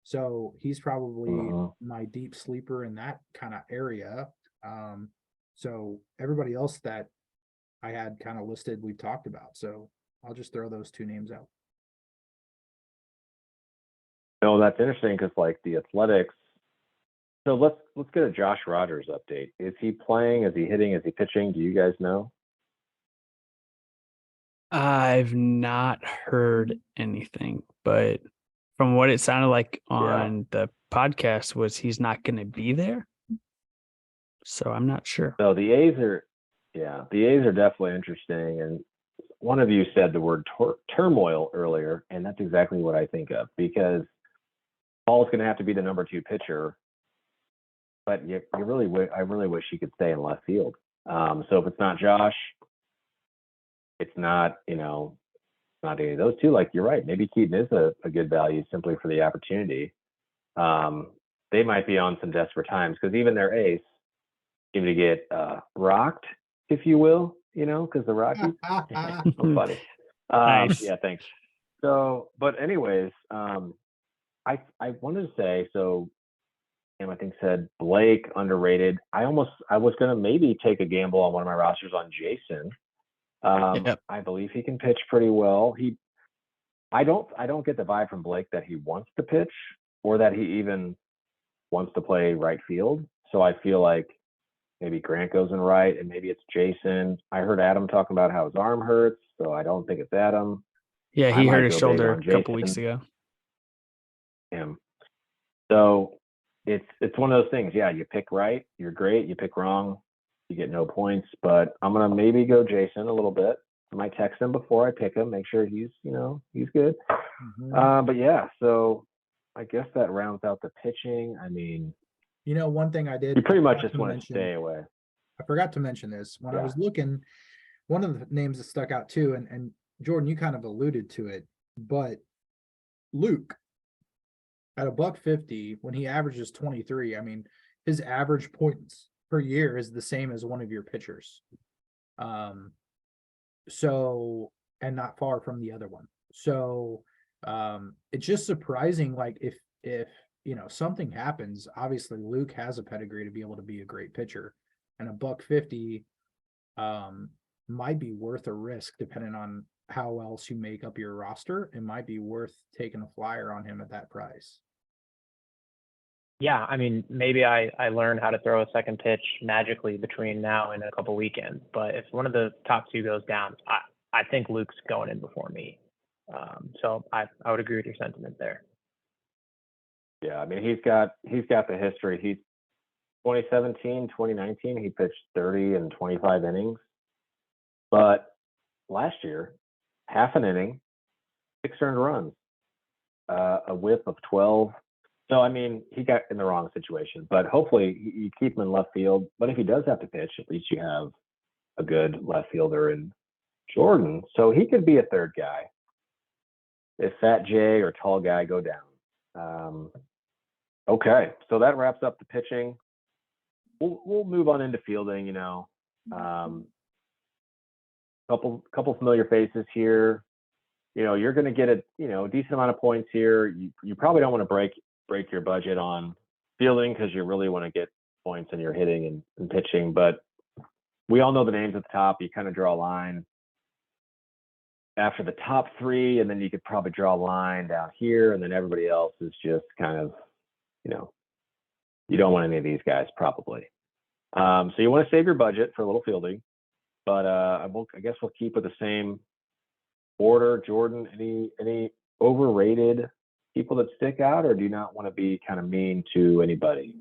So he's probably my deep sleeper in that kind of area. So everybody else that I had kind of listed, we've talked about. So I'll just throw those 2 names out. No, that's interesting, because like the Athletics. So let's get a Josh Rogers update. Is he playing? Is he hitting? Is he pitching? Do you guys know? I've not heard anything, but from what it sounded like on the podcast was he's not going to be there. So I'm not sure. So the A's are definitely interesting. And one of you said the word turmoil earlier, and that's exactly what I think of, because Paul's going to have to be the number 2 pitcher, but I really wish he could stay in left field. So if it's not Josh, it's not any of those 2. Like, you're right. Maybe Keaton is a good value simply for the opportunity. They might be on some desperate times, because even their ace seemed to get rocked, if you will, because the Rockies. So funny. Nice. Yeah, thanks. So, but anyways, I wanted to say, so Sam, I think, said Blake underrated. I was going to maybe take a gamble on one of my rosters on Jason. Yep. I believe he can pitch pretty well. I don't get the vibe from Blake that he wants to pitch, or that he even wants to play right field. So I feel like maybe Grant goes in right, and maybe it's Jason. I heard Adam talking about how his arm hurts, so I don't think it's Adam. Yeah, he hurt his go big shoulder on a couple Jason. weeks ago. So it's one of those things. Yeah, you pick right, you're great. You pick wrong, you get no points. But I'm gonna maybe go Jason a little bit. I might text him before I pick him, make sure he's good. Mm-hmm. But yeah, so I guess that rounds out the pitching. I mean, one thing I did. You pretty I much forgot just to want to mention- stay away. I forgot to mention this when I Yeah. was looking. One of the names that stuck out too, and Jordan, you kind of alluded to it, but Luke at $1.50 when he averages 23. I mean, his average points per year is the same as one of your pitchers. So, and not far from the other one. So, it's just surprising. Like if something happens, obviously Luke has a pedigree to be able to be a great pitcher, and $1.50 might be worth a risk depending on how else you make up your roster. It might be worth taking a flyer on him at that price. Yeah, I mean, maybe I learn how to throw a second pitch magically between now and a couple weekends, but if one of the top two goes down, I think Luke's going in before me. So I would agree with your sentiment there. Yeah, I mean, he's got the history. He's 2017, 2019, he pitched 30 and 25 innings. But last year, half an inning, 6 earned runs, a whip of 12. So, I mean, he got in the wrong situation, but hopefully you keep him in left field. But if he does have to pitch, at least you have a good left fielder in Jordan. So he could be a third guy if Fat J or Tall Guy go down. Okay, so that wraps up the pitching. We'll move on into fielding, couple familiar faces here. You're going to get a decent amount of points here. You probably don't want to break your budget on fielding because you really want to get points in your hitting and pitching. But we all know the names at the top. You kind of draw a line after the top 3, and then you could probably draw a line down here, and then everybody else is just kind of, you don't want any of these guys probably. So you want to save your budget for a little fielding, but I guess we'll keep with the same order. Jordan, any overrated people that stick out, or do you not want to be kind of mean to anybody?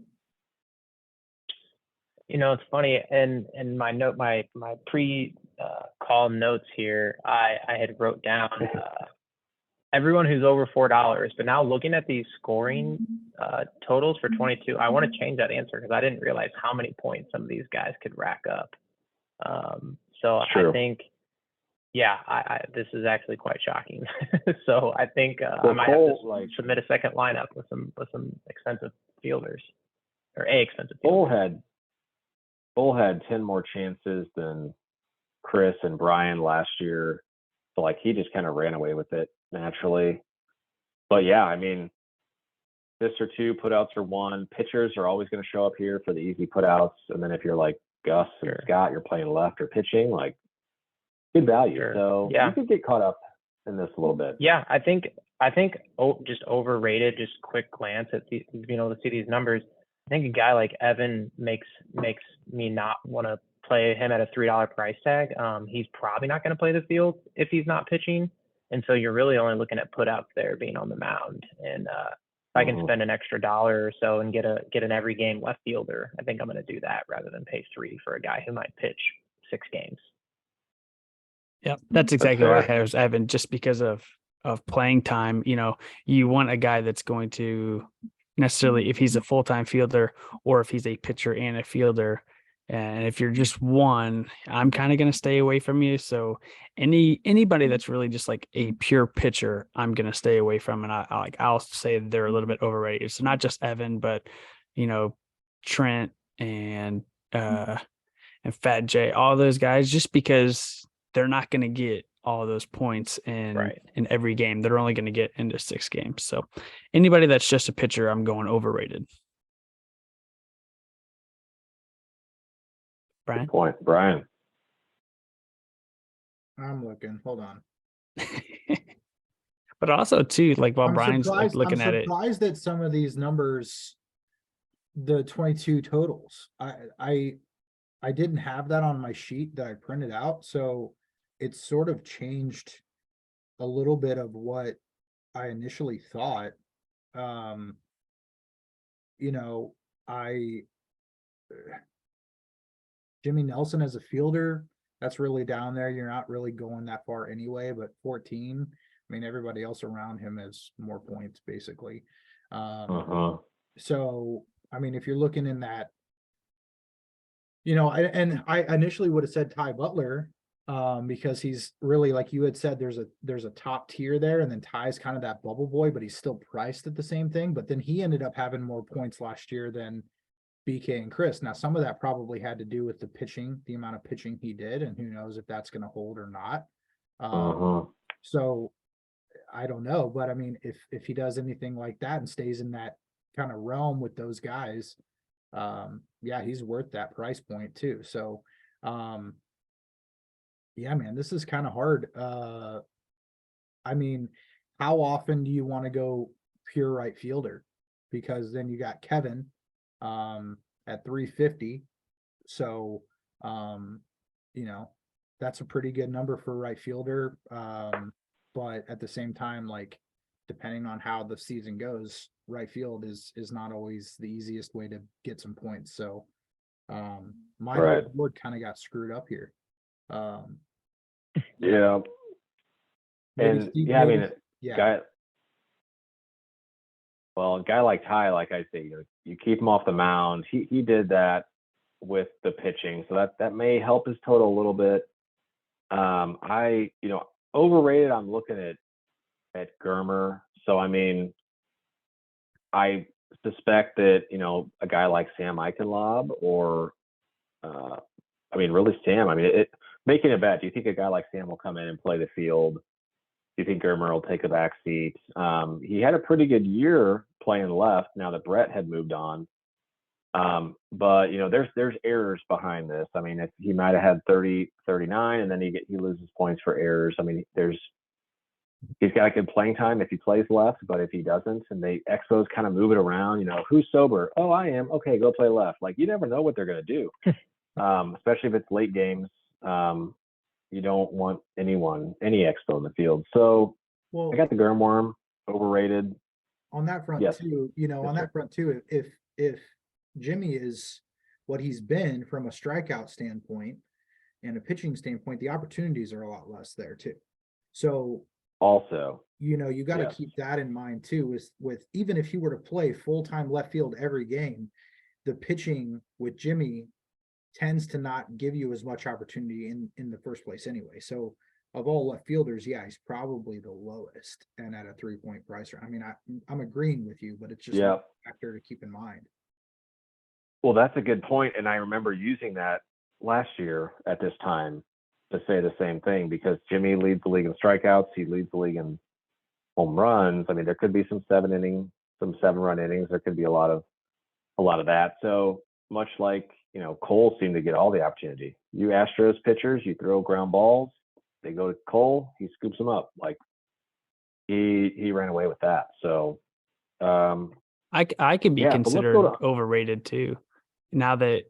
It's funny, and my note, my pre-call notes here, I had wrote down everyone who's over $4. But now looking at these scoring totals for 22, I want to change that answer because I didn't realize how many points some of these guys could rack up. So True. I think, I this is actually quite shocking. So I think I might have to submit a second lineup with some expensive fielders, or expensive fielders. Bull had 10 more chances than Chris and Brian last year. So he just kind of ran away with it naturally. But yeah, I mean, assists are 2, putouts are 1. Pitchers are always going to show up here for the easy putouts. And then if you're like Gus and Scott, you're playing left or pitching, good value. Sure. So you could get caught up in this a little bit. Yeah, I think just overrated, just quick glance at being able to see these numbers. I think a guy like Evan makes me not want to play him at a $3 price tag. He's probably not going to play the field if he's not pitching, and so you're really only looking at putouts there being on the mound. And if I can spend an extra $1 or so and get an every game left fielder, I think I'm going to do that rather than pay $3 for a guy who might pitch 6 games. Yep, that's exactly what I have, Evan. Just because of playing time, you want a guy that's going to necessarily, if he's a full-time fielder or if he's a pitcher and a fielder. And if you're just one, I'm kind of going to stay away from you. So anybody that's really just like a pure pitcher, I'm going to stay away from. And I'll say they're a little bit overrated. So not just Evan, but Trent and Fat J, all those guys, just because they're not going to get all those points in every game. They're only going to get into 6 games. So anybody that's just a pitcher, I'm going overrated. Brian? Good point. Brian. I'm looking. Hold on. But also too, while Brian's looking at it. I'm surprised that some of these numbers, the 22 totals, I didn't have that on my sheet that I printed out. So it's sort of changed a little bit of what I initially thought. Jimmy Nelson as a fielder, that's really down there. You're not really going that far anyway, but 14, I mean, everybody else around him has more points basically. So I mean, if you're looking in that, I initially would have said Ty Butler, because he's really, like you had said, there's a top tier there, and then Ty's kind of that bubble boy, but he's still priced at the same thing. But then he ended up having more points last year than BK and Chris. Now, some of that probably had to do with the pitching, the amount of pitching he did, and who knows if that's going to hold or not. So I don't know, but I mean, if he does anything like that and stays in that kind of realm with those guys, yeah, he's worth that price point too. So, yeah, man, this is kind of hard. I mean, how often do you want to go pure right fielder? Because then you got Kevin, at 350. So, that's a pretty good number for right fielder. But at the same time, like, depending on how the season goes, right field is not always the easiest way to get some points. So, my board kind of got screwed up here. Yeah. And yeah, I mean, yeah. A guy like Ty, like I say, you keep him off the mound. He did that with the pitching, so that may help his total a little bit. Overrated. I'm looking at Germer. So I mean, I suspect that a guy like Sam Eichenlaub or, really Sam. I mean, making a bet. Do you think a guy like Sam will come in and play the field? Do you think Germer will take a back seat? He had a pretty good year playing left now that Brett had moved on. But there's errors behind this. I mean, if he might have had 30, 39, and then he loses points for errors. I mean, he's got a good playing time if he plays left, but if he doesn't, and the Expos kind of move it around, who's sober? Oh, I am. Okay, go play left. Like, you never know what they're going to do, especially if it's late games. You don't want any Expo in the field. So I got the Germworm, overrated. On that front too, that front too, if Jimmy is what he's been from a strikeout standpoint and a pitching standpoint, the opportunities are a lot less there too. So also, you got to keep that in mind too, with even if he were to play full-time left field every game, the pitching with Jimmy tends to not give you as much opportunity in the first place anyway. So of all left fielders, yeah, he's probably the lowest and at a 3-point price. I mean, I'm agreeing with you, but it's just a factor to keep in mind. Well, that's a good point. And I remember using that last year at this time to say the same thing, because Jimmy leads the league in strikeouts. He leads the league in home runs. I mean, there could be some 7-run innings. There could be a lot of that. So much like, Cole seemed to get all the opportunity. You Astros pitchers, you throw ground balls, they go to Cole, he scoops them up. Like, he ran away with that. So I could be considered overrated too. Now that,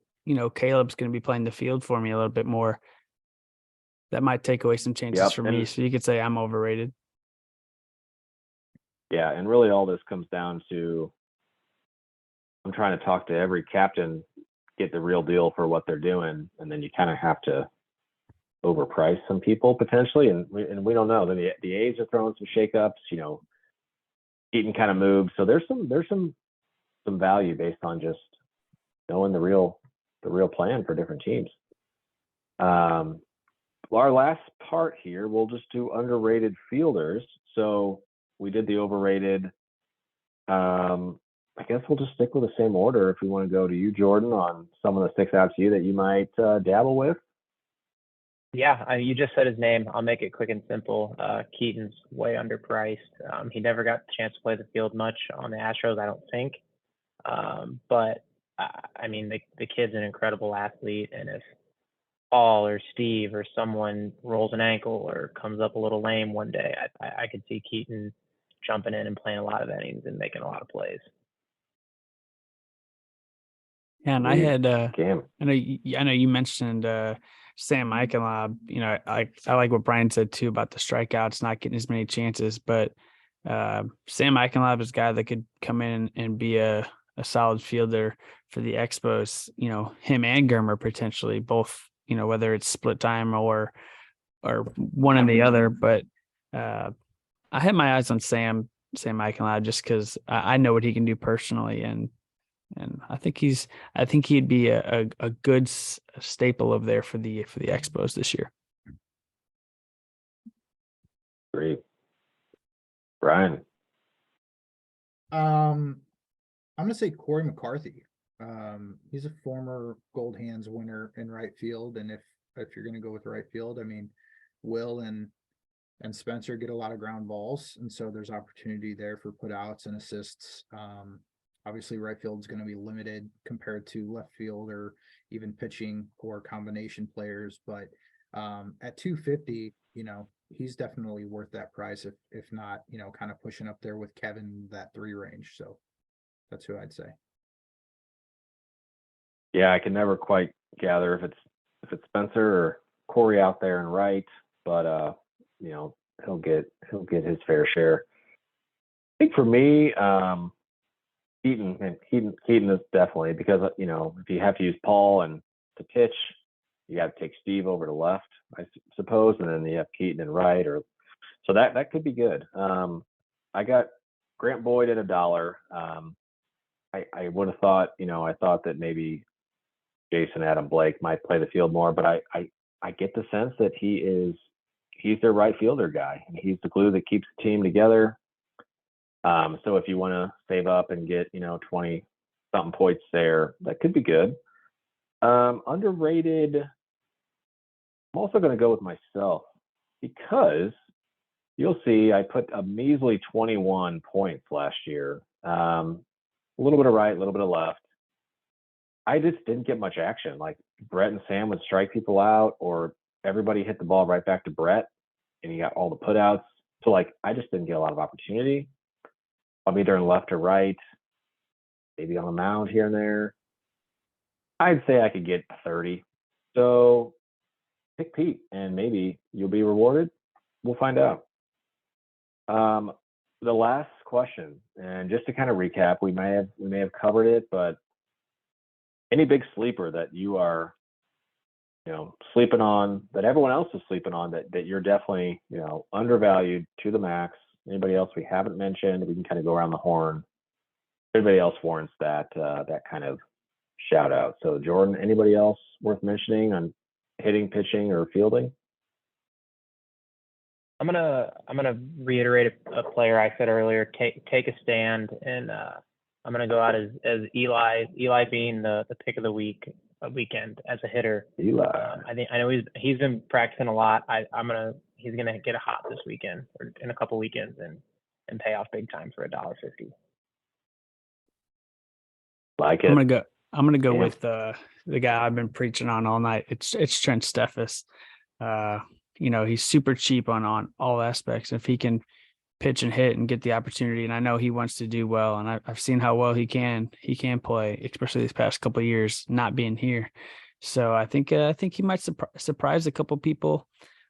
Caleb's going to be playing the field for me a little bit more, that might take away some chances for me. So you could say I'm overrated. Yeah. And really all this comes down to, I'm trying to talk to every captain, get the real deal for what they're doing. And then you kind of have to overprice some people potentially. And we don't know. Then the A's are throwing some shakeups, Eaton kind of moved. So there's some value based on just knowing the real plan for different teams. Our last part here, we'll just do underrated fielders. So we did the overrated. I guess we'll just stick with the same order if we want to go to you, Jordan, on someone that sticks out to you that you might dabble with. Yeah, you just said his name. I'll make it quick and simple. Keaton's way underpriced. He never got the chance to play the field much on the Astros, I don't think. But I mean, the kid's an incredible athlete, and if Paul or Steve or someone rolls an ankle or comes up a little lame one day, I could see Keaton jumping in and playing a lot of innings and making a lot of plays. Yeah, and I had I know you mentioned Sam Eichenlaub. I like what Brian said too about the strikeouts, not getting as many chances. But Sam Eichenlaub is a guy that could come in and be a solid fielder for the Expos. Him and Germer potentially both. Whether it's split time or one and the other. But I had my eyes on Sam Eichenlaub just because I know what he can do personally, and And I think he'd be a good staple of there for the Expos this year. Great. Brian. I'm gonna say Corey McCarthy. He's a former Gold Hands winner in right field, and if you're gonna go with right field, I mean, Will and Spencer get a lot of ground balls, and so there's opportunity there for putouts and assists. Obviously, right field is going to be limited compared to left field or even pitching or combination players, but at 250, he's definitely worth that price. If not, kind of pushing up there with Kevin, that 3 range. So that's who I'd say. Yeah, I can never quite gather if it's Spencer or Corey out there and right, but he'll get his fair share. I think for me, Keaton is definitely, because if you have to use Paul and to pitch, you got to take Steve over to left, I suppose, and then you have Keaton and right, so that could be good. I got Grant Boyd at $1. I would have thought, I thought that maybe Jason Adam Blake might play the field more, but I get the sense that he's their right fielder guy, and he's the glue that keeps the team together. So if you want to save up and get 20 something points there, that could be good. Underrated, I'm also going to go with myself, because you'll see I put a measly 21 points last year. A little bit of right, a little bit of left. I just didn't get much action. Like, Brett and Sam would strike people out, or everybody hit the ball right back to Brett, and you got all the putouts. So I just didn't get a lot of opportunity. I'm either in left or right, maybe on a mound here and there. I'd say I could get 30. So pick Pete, and maybe you'll be rewarded. We'll find out. The last question, and just to kind of recap, we may have covered it, but any big sleeper that you are, sleeping on, that everyone else is sleeping on, that you're definitely, undervalued to the max. Anybody else we haven't mentioned? We can kind of go around the horn. Everybody else warrants that kind of shout out. So Jordan, anybody else worth mentioning on hitting, pitching, or fielding? I'm gonna reiterate a player I said earlier. Take a stand, and I'm gonna go out as Eli. Eli being the pick of the weekend as a hitter. Eli. I know he's been practicing a lot. He's gonna get a hot this weekend or in a couple weekends and pay off big time for $1.50. Like it. I'm gonna go with the guy I've been preaching on all night. It's Trent Steffes. He's super cheap on all aspects. If he can pitch and hit and get the opportunity, and I know he wants to do well, and I've seen how well he can play, especially these past couple of years not being here. So I think he might surprise a couple people.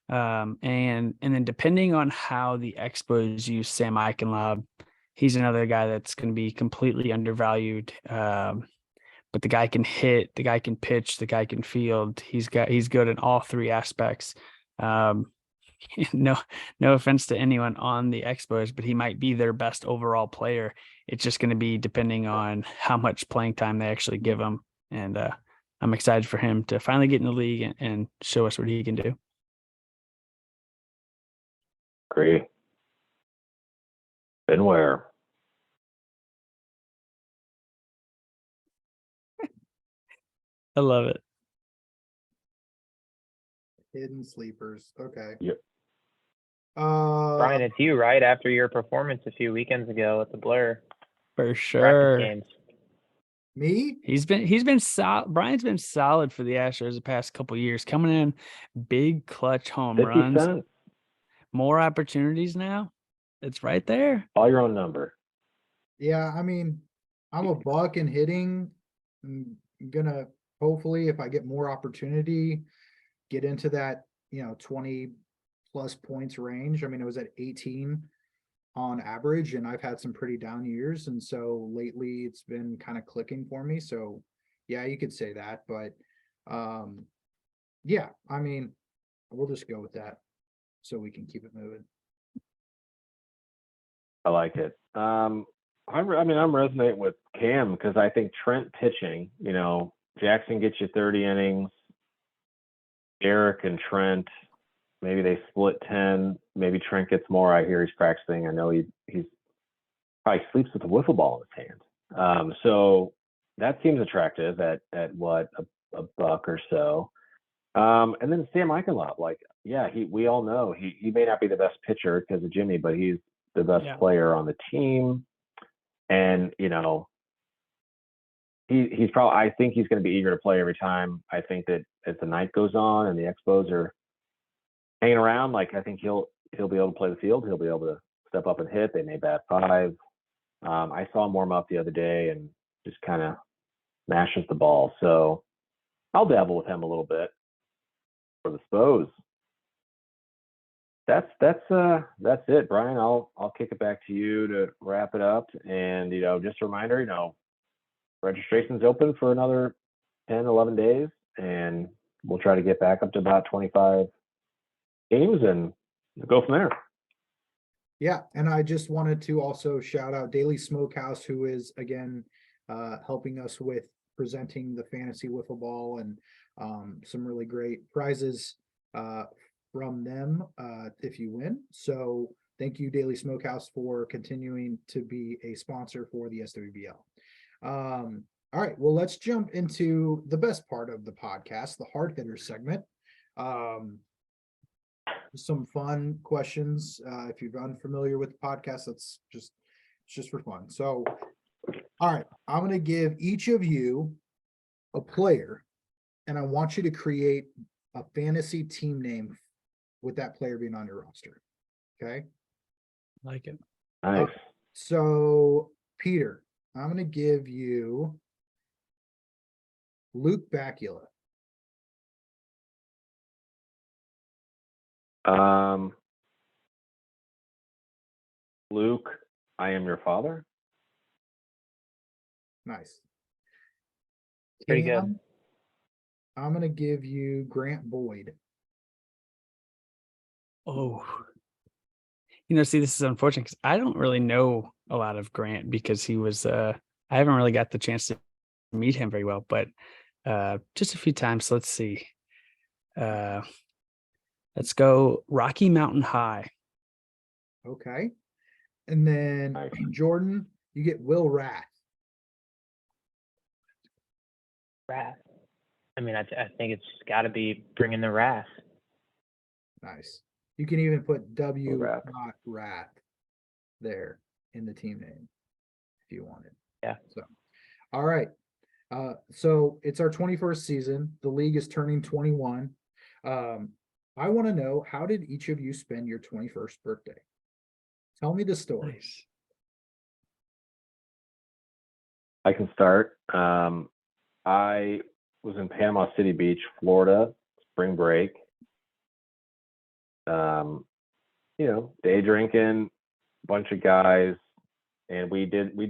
And then depending on how the Expos use Sam Eichenlaub, he's another guy that's going to be completely undervalued. But the guy can hit, the guy can pitch, the guy can field. He's good in all 3 aspects. No offense to anyone on the Expos, but he might be their best overall player. It's just going to be depending on how much playing time they actually give him. And I'm excited for him to finally get in the league and show us what he can do. Great. Benware. I love it. Hidden sleepers. Okay. Yep. Brian, it's you, right? After your performance a few weekends ago at the Blur. For sure. Games. Me? He's been solid. Brian's been solid for the Astros the past couple of years, coming in big clutch home 50 runs. cents. More opportunities now. It's right there. All your own number. Yeah, I mean, I'm a buck in hitting. I'm gonna hopefully, if I get more opportunity, get into that 20 plus points range. I mean, it was at 18 on average, and I've had some pretty down years, and so lately it's been kind of clicking for me. So yeah, you could say that, but yeah, I mean, we'll just go with that so we can keep it moving. I like it. I'm resonating with Cam because I think Trent pitching, Jackson gets you 30 innings. Eric and Trent, maybe they split 10. Maybe Trent gets more. I hear he's practicing. I know he's probably sleeps with a wiffle ball in his hand. So that seems attractive at what, a buck or so. And then Sam Eichenlaub, we all know he may not be the best pitcher because of Jimmy, but he's the best player on the team. And, he's probably, I think he's going to be eager to play every time. I think that as the night goes on and the Expos are hanging around, I think he'll be able to play the field. He'll be able to step up and hit. They may bat 5. I saw him warm up the other day and just kind of mashes the ball. So I'll dabble with him a little bit for the Spos. That's it, Brian. I'll kick it back to you to wrap it up. And just a reminder, registration's open for another 10, 11 days, and we'll try to get back up to about 25 games and go from there. Yeah, and I just wanted to also shout out Daily Smokehouse, who is again helping us with presenting the fantasy wiffle ball and some really great prizes from them if you win. So thank you, Daily Smokehouse, for continuing to be a sponsor for the SWBL. All right, well, let's jump into the best part of the podcast, the hard hitter segment. Some fun questions. If you're unfamiliar with the podcast, it's just for fun. So, all right, I'm going to give each of you a player, and I want you to create a fantasy team name with that player being on your roster. Okay? Like it. Nice. So, Peter, I'm going to give you Luke Bacula. Luke, I am your father. Nice. Pretty Cam, good. I'm going to give you Grant Boyd. Oh, see, this is unfortunate because I don't really know a lot of Grant because he was, I haven't really got the chance to meet him very well, but just a few times. Let's see. Let's go Rocky Mountain High. Okay. And then Nice. Jordan, you get Will Rath. Wrath. I think it's got to be bringing the wrath. Nice. You can even put W Rath. not Rath there in the team name if you wanted. Yeah. So, all right. So it's our 21st season. The league is turning 21. I want to know, how did each of you spend your 21st birthday? Tell me the story. Nice. I can start. I was in Panama City Beach, Florida, spring break. Day drinking, bunch of guys, and we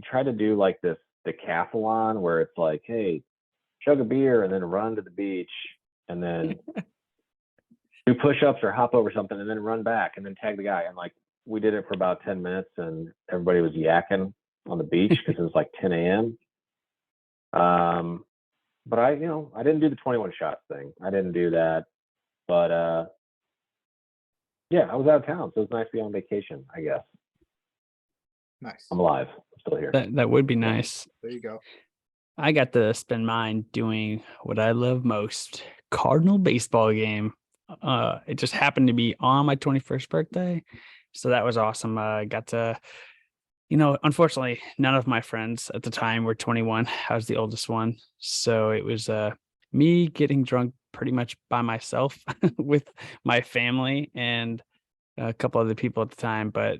tried to do like this decathlon where it's like, hey, chug a beer and then run to the beach and then do push-ups or hop over something and then run back and then tag the guy. And we did it for about 10 minutes and everybody was yakking on the beach because it was like 10 a.m. But I didn't do the 21 shots thing. I didn't do that. But I was out of town, so it was nice to be on vacation, I guess. Nice. I'm alive. I'm still here. That would be nice. There you go. I got to spend mine doing what I love most, Cardinal baseball game. It just happened to be on my 21st birthday. So that was awesome. I got to, unfortunately, none of my friends at the time were 21. I was the oldest one. So it was me getting drunk pretty much by myself with my family and a couple other people at the time. But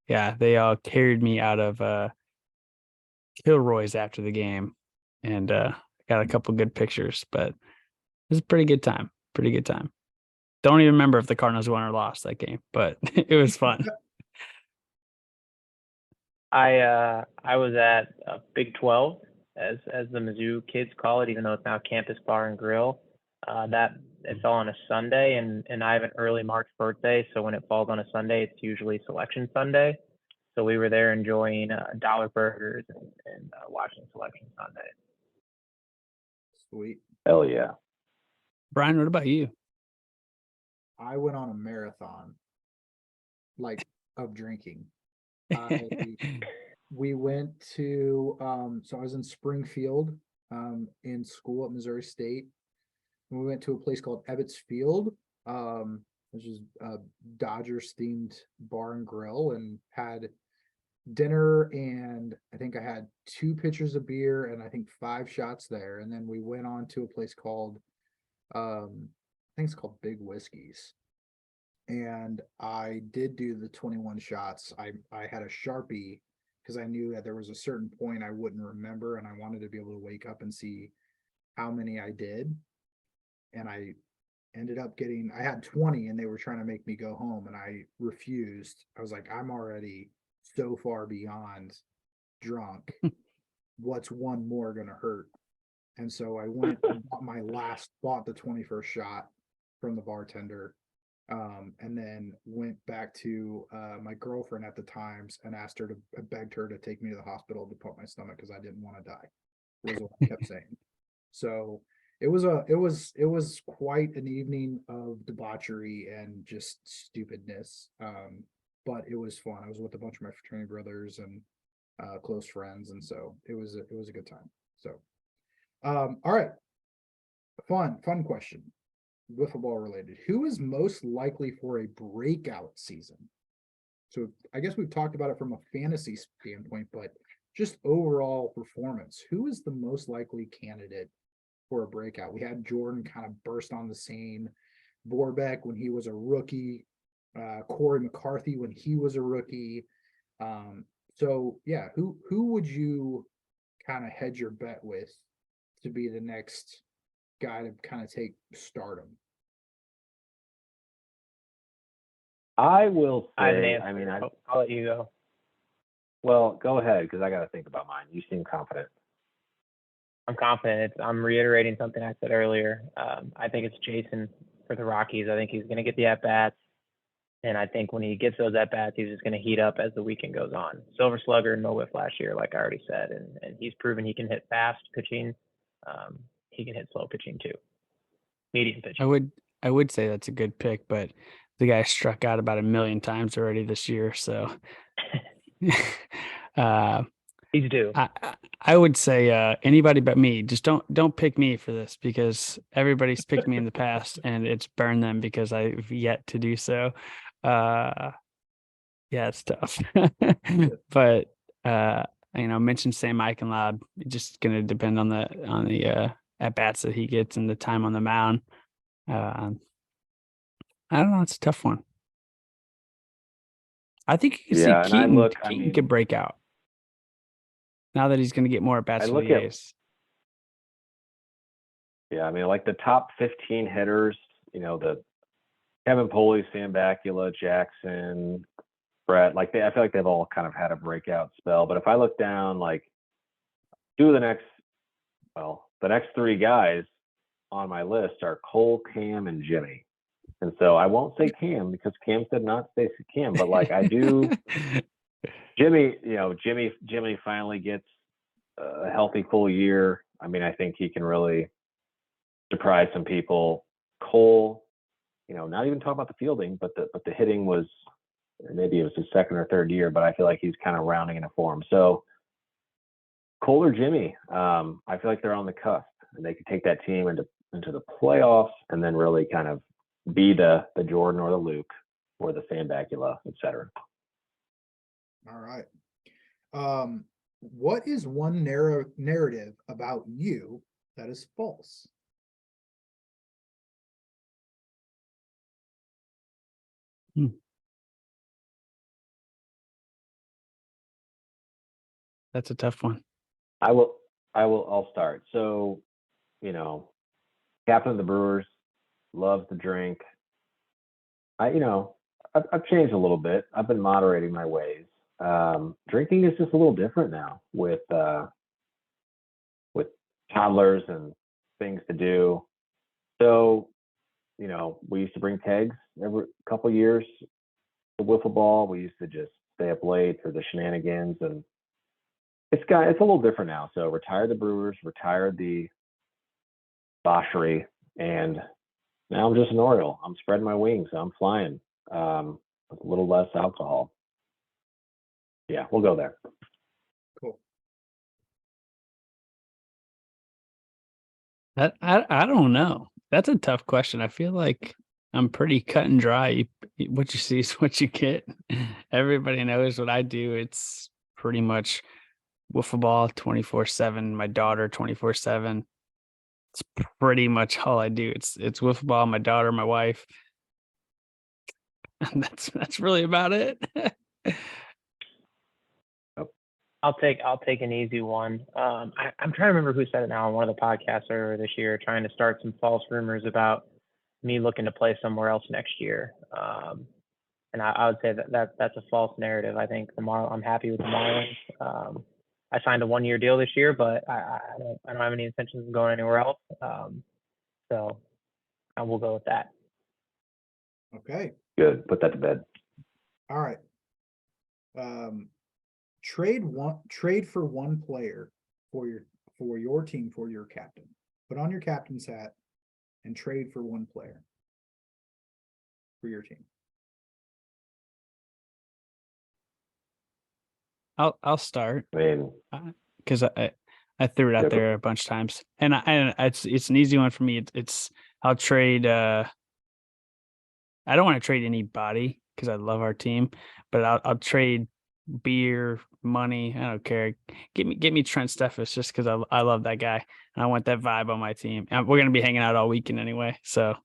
they all carried me out of Kilroy's after the game and got a couple good pictures, but it was a pretty good time. Don't even remember if the Cardinals won or lost that game, but it was fun. I was at Big 12, as the Mizzou kids call it, even though it's now Campus Bar and Grill. That it fell on a Sunday, and I have an early March birthday, so when it falls on a Sunday, it's usually Selection Sunday. So we were there enjoying dollar burgers and watching Selection Sunday. Sweet. Hell yeah. Brian, what about you? I went on a marathon, like, of drinking. We went to so I was in Springfield in school at Missouri State. And we went to a place called Ebbets Field, which is a Dodgers themed bar and grill, and had dinner, and I think I had 2 pitchers of beer and I think 5 shots there. And then we went on to a place called I think it's called Big Whiskeys. And I did do the 21 shots. I had a Sharpie because I knew that there was a certain point I wouldn't remember, and I wanted to be able to wake up and see how many I did. And I ended up I had 20, and they were trying to make me go home, and I refused. I was like, I'm already so far beyond drunk. What's one more gonna hurt? And so I went and bought the 21st shot from the bartender. And then went back to my girlfriend at the times and begged her to take me to the hospital to pump my stomach because I didn't want to die, was what I kept saying. So it was quite an evening of debauchery and just stupidness. But it was fun. I was with a bunch of my fraternity brothers and close friends, and so it was a good time. So all right, fun question. Wiffleball related. Who is most likely for a breakout season? So I guess we've talked about it from a fantasy standpoint, but just overall performance. Who is the most likely candidate for a breakout? We had Jordan kind of burst on the scene, Vorbeck when he was a rookie, Corey McCarthy when he was a rookie. So yeah, who would you kind of hedge your bet with to be the next guy to kind of take stardom? I will say, I'll let you go. Well, go ahead, because I got to think about mine. You seem confident. I'm confident. I'm reiterating something I said earlier. I think it's Jason for the Rockies. I think he's going to get the at-bats. And I think when he gets those at-bats, he's just going to heat up as the weekend goes on. Silver Slugger and no whiff last year, like I already said. And he's proven he can hit fast pitching. He can hit slow pitching too. Medium pitching. I would say that's a good pick, but the guy struck out about 1 million times already this year. So He's due. I would say anybody but me. Just don't pick me for this, because everybody's picked me in the past and it's burned them because I've yet to do so. Yeah, it's tough. But mention Sam Eichenlaub. Just gonna depend on the at bats that he gets and the time on the mound. I don't know. It's a tough one. I think you can see Keaton could break out now that he's going to get more at bats for the A's. Yeah, I mean, like the top 15 hitters, the Kevin Poley, Sam Bakula, Jackson, Brett, I feel like they've all kind of had a breakout spell. But if I look down, the next 3 guys on my list are Cole, Cam, and Jimmy. And so I won't say Cam because Cam said not to say Cam, but I do. Jimmy finally gets a healthy full year. I mean, I think he can really surprise some people. Cole, not even talk about the fielding, but the hitting was, maybe it was his second or third year, but I feel like he's kind of rounding into form. So Cole or Jimmy, I feel like they're on the cusp and they could take that team into the playoffs and then really kind of be the Jordan or the Luke or the Sam Bakula, et cetera. All right. What is one narrative about you that is false? That's a tough one. I'll start. So, captain of the Brewers, loves to drink. I've changed a little bit. I've been moderating my ways. Drinking is just a little different now with toddlers and things to do. So, we used to bring kegs every couple years to Wiffleball. We used to just stay up late or the shenanigans, and it's a little different now. So retired the Brewers, retired the debauchery, and now I'm just an Oriole. I'm spreading my wings. I'm flying with a little less alcohol. Yeah, we'll go there. Cool. I don't know. That's a tough question. I feel like I'm pretty cut and dry. What you see is what you get. Everybody knows what I do. It's pretty much wiffleball 24/7. My daughter 24/7. It's pretty much all I do. It's wiffleball, my daughter, my wife. And that's really about it. I'll take an easy one. I'm trying to remember who said it now on one of the podcasts earlier this year, trying to start some false rumors about me looking to play somewhere else next year. And I would say that's a false narrative. I think I'm happy with the Marlins. I signed a 1-year deal this year, but I don't have any intentions of going anywhere else. So I will go with that. Okay. Good. Put that to bed. All right. Trade for one player for your team, for your captain. Put on your captain's hat and trade for one player for your team. I'll start I mean, because I threw it out there a bunch of times, and it's an easy one for me. I'll trade. I don't want to trade anybody because I love our team, but I'll trade beer, money. I don't care. Get me Trent Steffes just because I love that guy and I want that vibe on my team. And we're gonna be hanging out all weekend anyway, so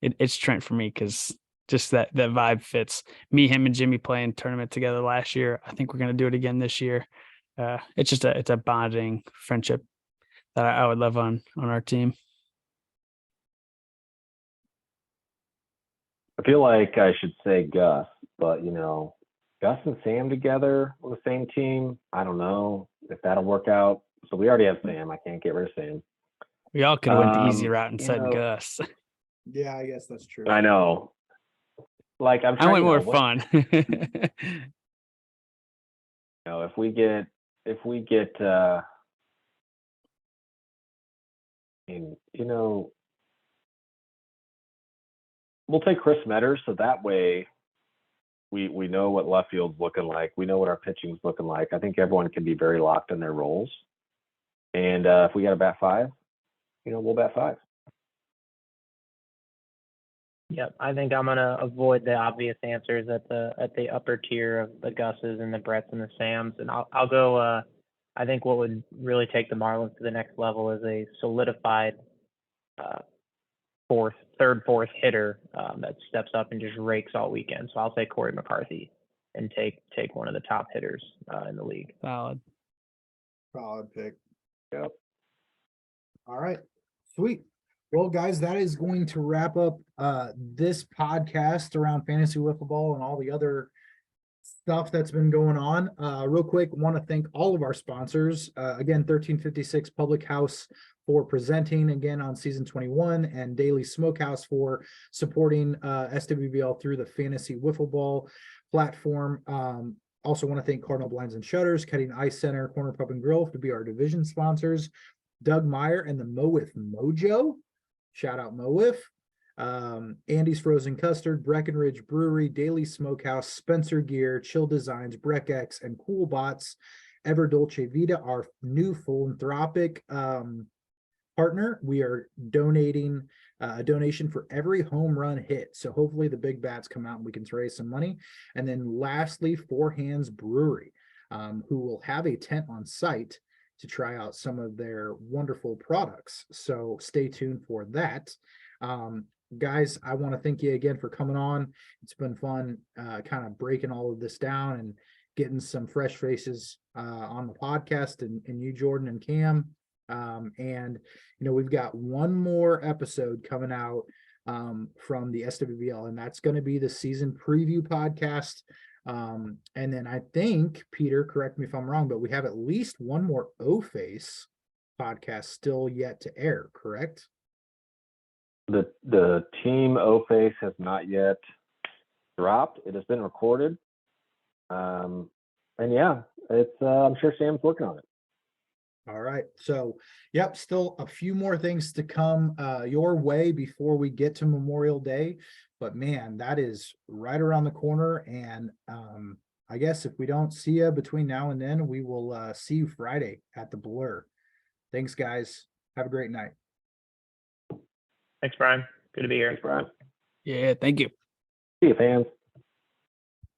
it's Trent for me because just that vibe fits. Me, him, and Jimmy playing tournament together last year. I think we're gonna do it again this year. It's just it's a bonding friendship that I would love on our team. I feel like I should say Gus, but Gus and Sam together on the same team, I don't know if that'll work out. So we already have Sam. I can't get rid of Sam. We all could have went the easy route and said Gus. Yeah, I guess that's true. I know. Like I'm I trying. went more fun. If we get we'll take Chris Metters, so that way we know what left field's looking like. We know what our pitching's looking like. I think everyone can be very locked in their roles. And if we got to bat 5, we'll bat 5. Yep, I think I'm gonna avoid the obvious answers at the upper tier of the Gus's and the Bretts and the Sams, and I'll go. I think what would really take the Marlins to the next level is a solidified third, fourth hitter that steps up and just rakes all weekend. So I'll say Corey McCarthy and take one of the top hitters in the league. Solid pick. Yep. All right, sweet. Well, guys, that is going to wrap up this podcast around fantasy wiffleball and all the other stuff that's been going on. Real quick, want to thank all of our sponsors. Again, 1356 Public House for presenting again on season 21, and Daily Smokehouse for supporting SWBL through the fantasy wiffleball platform. Also want to thank Cardinal Blinds and Shutters, Cutting Ice Center, Corner Pub and Grill to be our division sponsors. Doug Meyer and the Mowith Mojo. Shout out Mowith. Andy's Frozen Custard, Breckenridge Brewery, Daily Smokehouse, Spencer Gear, Chill Designs, Breck X, and Cool Bots. Ever Dolce Vita, our new philanthropic partner. We are donating a donation for every home run hit. So hopefully the big bats come out and we can raise some money. And then lastly, Four Hands Brewery, who will have a tent on site to try out some of their wonderful products. So stay tuned for that. Guys, I want to thank you again for coming on. It's been fun kind of breaking all of this down and getting some fresh faces on the podcast, and you, Jordan and Cam. And we've got one more episode coming out from the SWBL, and that's going to be the season preview podcast. And then I think, Peter, correct me if I'm wrong, but we have at least one more O-Face podcast still yet to air, correct? The team O-Face has not yet dropped. It has been recorded. And yeah, it's I'm sure Sam's working on it. All right. So, yep, still a few more things to come your way before we get to Memorial Day. But man, that is right around the corner. And I guess if we don't see you between now and then, we will see you Friday at the Blur. Thanks, guys. Have a great night. Thanks, Brian. Good to be here. Thanks, Brian. Yeah, thank you. See you, fans.